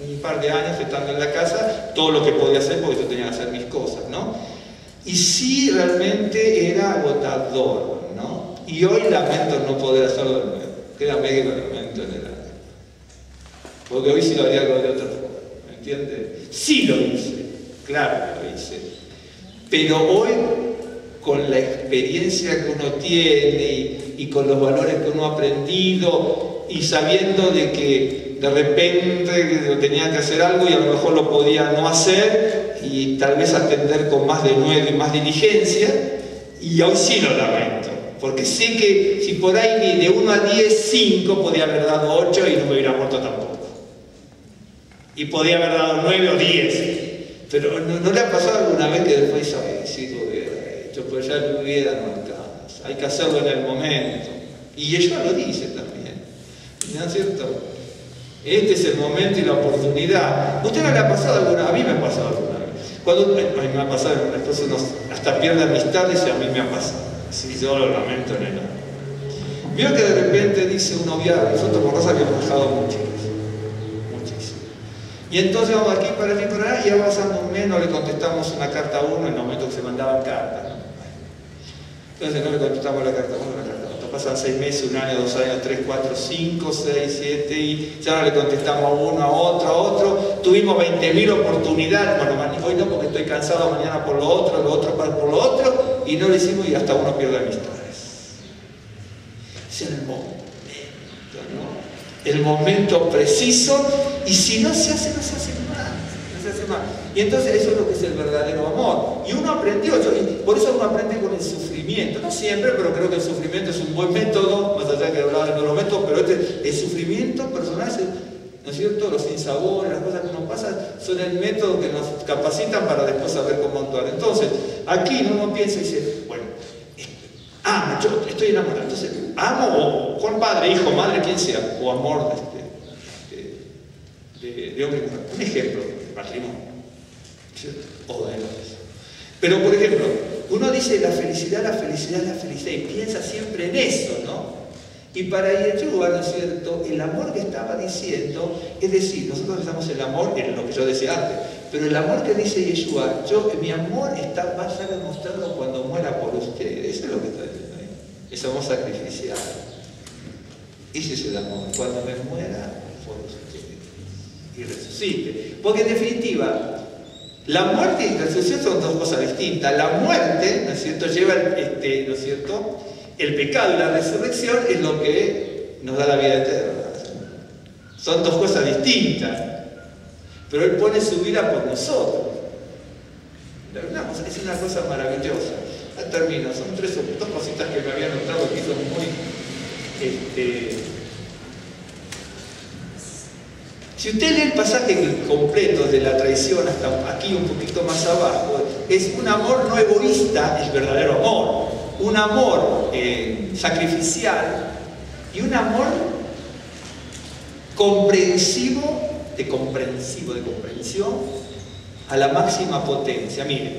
un par de años estando en la casa, todo lo que podía hacer porque yo tenía que hacer mis cosas, ¿no? Y sí, realmente era agotador, ¿no? Y hoy lamento no poder hacerlo de nuevo. Créanme que lo lamento en el alma. Porque hoy sí lo haría algo de otra forma, ¿me entiendes? Sí lo hice, claro que lo hice. Pero hoy, con la experiencia que uno tiene y con los valores que uno ha aprendido y sabiendo de que de repente tenía que hacer algo y a lo mejor lo podía no hacer y tal vez atender con más denuedo y más diligencia, y hoy sí lo lamento. Porque sé que si por ahí de 1 a 10, 5 podía haber dado 8 y no me hubiera muerto tampoco. Y podía haber dado 9 o 10. Pero ¿no le ha pasado alguna vez que después dice, ay, sí lo hubiera hecho, pues ya lo hubiera, no alcanza? Hay que hacerlo en el momento. Y ella lo dice también. ¿No es cierto? Este es el momento y la oportunidad. ¿Usted no le ha pasado alguna vez? A mí me ha pasado alguna vez. Cuando, a mí me ha pasado, después uno hasta pierde amistades y a mí me ha pasado. Sí, yo lo lamento en el alma. Vio que de repente dice un noviazgo, nosotros con Rosa habíamos dejado muchísimo. Y entonces vamos aquí para allá, y va pasando un mes, no le contestamos una carta a uno en el momento que se mandaban cartas, ¿no? Entonces no le contestamos la carta a uno, la carta a otro. Pasan 6 meses, 1 año, 2 años, 3, 4, 5, 6, 7, y ya no le contestamos a uno, a otro. Tuvimos 20.000 oportunidades, bueno, hoy no porque estoy cansado, mañana por lo otro por lo otro, y no lo hicimos y hasta uno pierde amistades. Es el momento, ¿no? El momento preciso, y si no se hace, no se hace más. No se hace más. Y entonces eso es lo que es el verdadero amor. Y uno aprendió, y por eso uno aprende con el sufrimiento. No siempre, pero creo que el sufrimiento es un buen método, más allá que hablar de los métodos, pero el sufrimiento personal, ¿no es cierto? Los sinsabores, las cosas que nos pasan, son el método que nos capacitan para después saber cómo actuar. Entonces, aquí uno piensa y dice, bueno, amo, yo estoy enamorado, entonces amo con padre, hijo, madre, quien sea, o amor de hombre y mujer. Un ejemplo, de matrimonio, ¿cierto? O de hombres. Pero por ejemplo, uno dice la felicidad, y piensa siempre en eso, ¿no? Y para Yeshua, ¿no es cierto?, el amor que estaba diciendo, es decir, nosotros pensamos el amor en lo que yo decía antes, pero el amor que dice Yeshua, mi amor va a ser demostrado cuando muera por ustedes. Eso es lo que está diciendo ahí. Es amor sacrificial. Ese es el amor, cuando me muera por ustedes y resucite. Porque en definitiva, la muerte y la resurrección son dos cosas distintas. La muerte, ¿no es cierto?, lleva ¿no es cierto?, el pecado, y la resurrección es lo que nos da la vida eterna. Son dos cosas distintas. Pero Él pone su vida por nosotros. Es una cosa maravillosa. Ya termino, son 3 o 2 cositas que me había notado que son muy... Si usted lee el pasaje completo de la traición hasta aquí un poquito más abajo, es un amor no egoísta, es verdadero amor. Un amor sacrificial y un amor comprensión a la máxima potencia. Miren,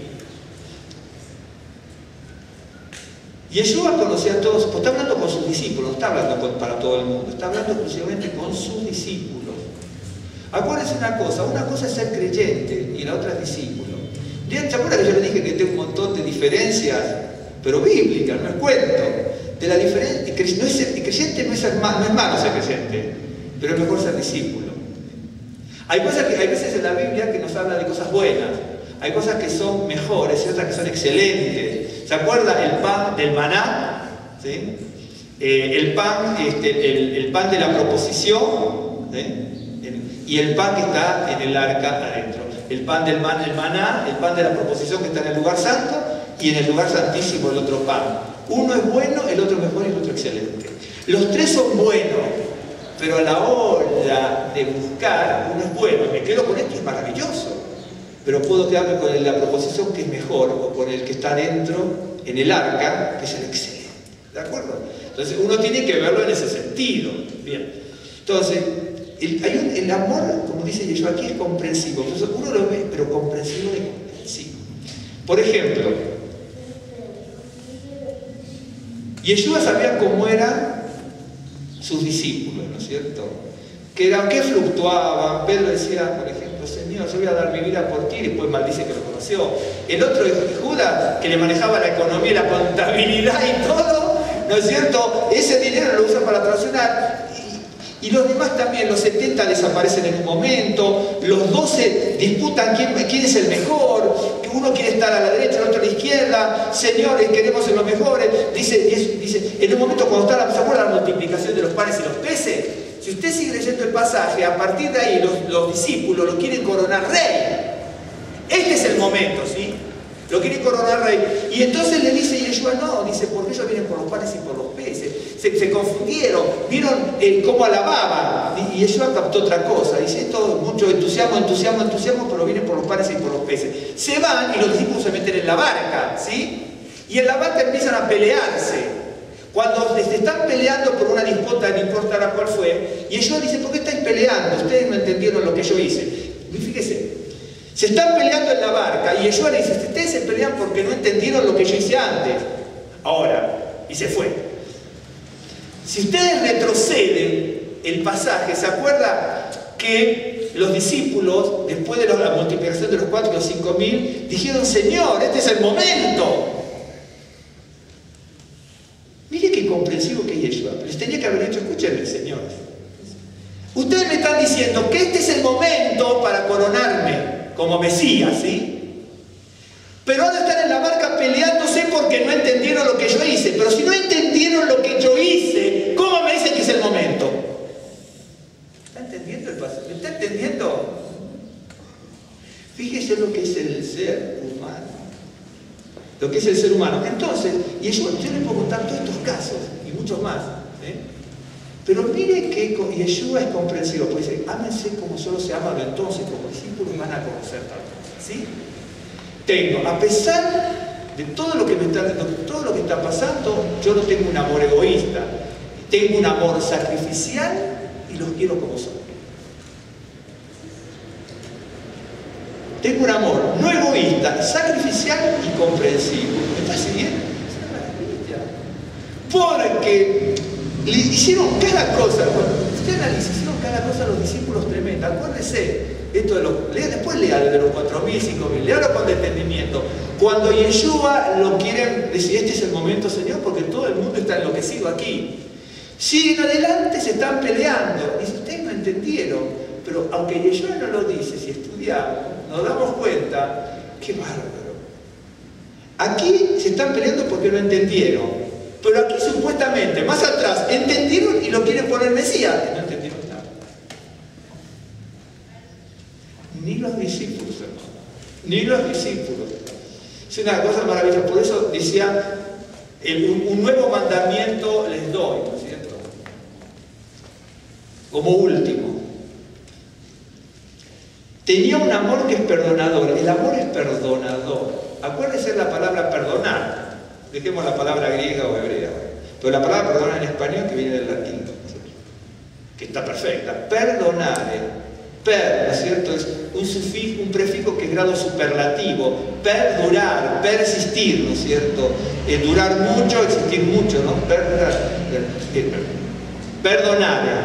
Yeshua conocía a todos, pues está hablando con sus discípulos, no está hablando para todo el mundo, está hablando exclusivamente con sus discípulos. Acuérdense una cosa es ser creyente y la otra es discípulo. ¿Se acuerdan que yo le dije que tengo un montón de diferencias, pero bíblicas, no es cuento? De la diferencia, el creyente no es malo ser creyente, pero es mejor ser discípulo. Hay veces en la Biblia que nos habla de cosas buenas, hay cosas que son mejores y otras que son excelentes. ¿Se acuerda el pan del maná? ¿Sí? El pan de la proposición, ¿sí?, y el pan que está en el arca adentro. El pan del maná, el pan de la proposición que está en el lugar santo, y en el lugar santísimo el otro pan. Uno es bueno, el otro es mejor y el otro excelente. Los 3 son buenos, pero a la hora de buscar, uno es bueno. Me quedo con esto, es maravilloso. Pero puedo quedarme con la proposición que es mejor, o con el que está dentro, en el arca, que es el excelente. ¿De acuerdo? Entonces uno tiene que verlo en ese sentido. Bien. Entonces, el amor, como dice Yeshua aquí, es comprensivo. Entonces uno lo ve, pero comprensivo y comprensivo. Por ejemplo, Yeshua sabía cómo era sus discípulos, ¿no es cierto? Que fluctuaban. Pedro decía, por ejemplo, Señor, yo voy a dar mi vida por ti, y después maldice que lo conoció. El otro es Judas, que le manejaba la economía y la contabilidad y todo, ¿no es cierto? Ese dinero lo usa para traicionar. Y los demás también, los 70 desaparecen en un momento, los 12 disputan quién es el mejor, uno quiere estar a la derecha, el otro a la izquierda, señores, queremos ser los mejores. Dice, en un momento cuando está ¿se acuerdan la multiplicación de los panes y los peces? Si usted sigue leyendo el pasaje, a partir de ahí los discípulos lo quieren coronar rey. Este es el momento, ¿sí? Lo quieren coronar rey. Y entonces le dice Yeshua, no, dice, porque ellos vienen por los panes y por los peces. Se confundieron, vieron cómo alababan. Y Yeshua captó otra cosa. Dice, esto mucho entusiasmo, pero vienen por los panes y por los peces. Se van y los discípulos se meten en la barca, ¿sí? Y en la barca empiezan a pelearse. Cuando están peleando por una disputa, no importa cuál fue, y Yeshua dice, ¿por qué estáis peleando? Ustedes no entendieron lo que yo hice. Y fíjese, se están peleando en la barca, y Yeshua le dice, ustedes se pelean porque no entendieron lo que yo hice antes. Ahora, y se fue. Si ustedes retroceden el pasaje, ¿se acuerda que los discípulos, después de la multiplicación de los 4 y los 5.000, dijeron, Señor, este es el momento? Mire qué comprensivo que es Yeshua. Pero les tenía que haber dicho, escúchenme, señores. Ustedes me están diciendo que este es el momento para coronarme como Mesías, ¿sí? Pero ahora están en la barca peleándose porque no entendieron lo que yo hice. Pero si no entendieron lo que yo hice, ¿cómo me dicen que es el momento? ¿Está entendiendo el pasaje? ¿Me está entendiendo? Fíjese lo que es el ser humano. Lo que es el ser humano. Entonces, y yo le puedo contar todos estos casos y muchos más. Pero mire que Yeshua es comprensivo, pues dice, ámense como solo se aman, entonces como discípulos van a conocer tal cosa. ¿Sí? A pesar de todo lo que está pasando, yo no tengo un amor egoísta, tengo un amor sacrificial y los quiero como son. Tengo un amor no egoísta, sacrificial y comprensivo. ¿Me está siguiendo? Es una maravilla. Porque le hicieron cada cosa. Cuando usted analiza, hicieron cada cosa a los discípulos tremenda. Acuérdese, después lea de los 4.000, 5.000, léalo con entendimiento. Cuando Yeshua lo quieren decir, este es el momento, Señor, porque todo el mundo está enloquecido aquí. Siguen adelante, se están peleando. Dice, ustedes no entendieron. Pero aunque Yeshua no lo dice, si estudiamos, nos damos cuenta, qué bárbaro. Aquí se están peleando porque no entendieron. Pero aquí supuestamente, más atrás, entendieron y lo quieren poner Mesías. No entendieron nada. Ni los discípulos, hermano. Ni los discípulos. Es una cosa maravillosa. Por eso decía, un nuevo mandamiento les doy, ¿no es cierto? Como último. Tenía un amor que es perdonador. El amor es perdonador. Acuérdense de la palabra perdonar. Dejemos la palabra griega o hebrea. Pero la palabra perdonar en español que viene del latín, que está perfecta. Perdonare. ¿No es cierto? Es un sufijo, un prefijo que es grado superlativo. Perdurar, persistir, ¿no es cierto? Durar mucho, existir mucho, ¿no? Perdonare,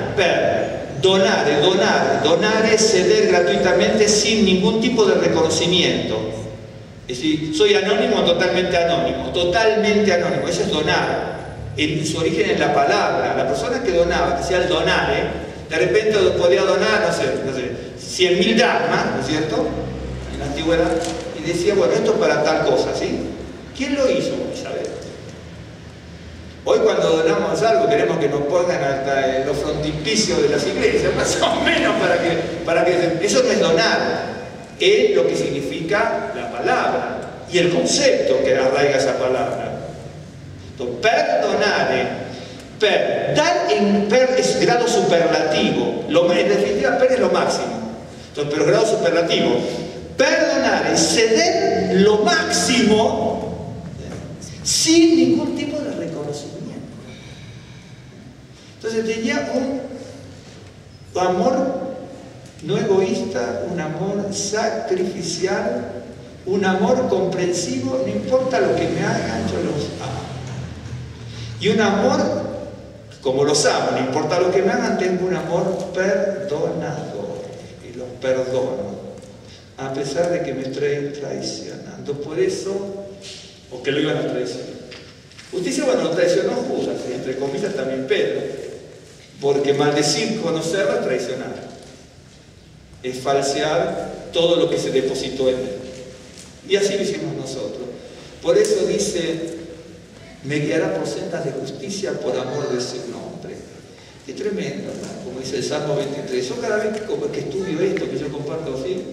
donar es ceder gratuitamente sin ningún tipo de reconocimiento. Es decir, soy anónimo, totalmente anónimo, eso es donar. En su origen es la palabra. La persona que donaba, que sea el donare, de repente podía donar, no sé, 100.000 dracmas, ¿no es cierto? En la antigüedad, y decía, bueno, esto es para tal cosa, ¿sí? ¿Quién lo hizo? Isabel. Hoy cuando donamos algo queremos que nos pongan hasta en los frontispicios de las iglesias, más o menos, para que eso no es donar, es lo que significa la palabra y el concepto que arraiga esa palabra. Entonces, perdonare, dar en es grado superlativo, en definitiva per es lo máximo, entonces, pero grado superlativo. Perdonar es ceder lo máximo sin ningún tipo de reconocimiento. Entonces tenía un amor no egoísta, un amor sacrificial, un amor comprensivo, no importa lo que me hagan, yo los amo. Y un amor como los amo, no importa lo que me hagan, tengo un amor perdonador y los perdono, a pesar de que me estén traicionando. Por eso, o que lo iban a traicionar. Justicia, bueno, lo traicionó Judas, y entre comillas también Pedro, porque maldecir, conocerlo es traicionar, es falsear todo lo que se depositó en él. Y así lo hicimos nosotros. Por eso dice, me guiará por sendas de justicia por amor de su nombre. Qué tremendo, ¿no? Como dice el Salmo 23. Yo cada vez que estudio esto, que yo comparto así,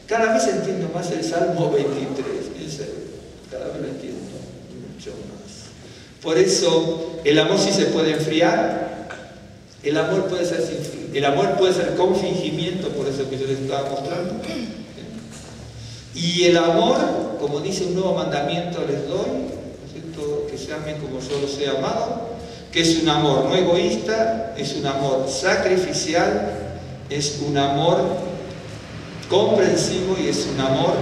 cada vez entiendo más el Salmo 23. Cada vez lo entiendo mucho más. Por eso, el amor sí se puede enfriar. El amor puede ser sin fin. El amor puede ser con fingimiento, por eso que yo les estaba mostrando. Y el amor, como dice un nuevo mandamiento les doy, que se amen como yo los he amado, que es un amor no egoísta, es un amor sacrificial, es un amor comprensivo y es un amor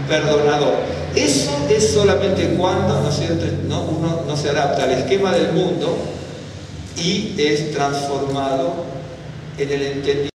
perdonador. Eso es solamente cuando, ¿no es cierto?, uno no se adapta al esquema del mundo y es transformado en el entendimiento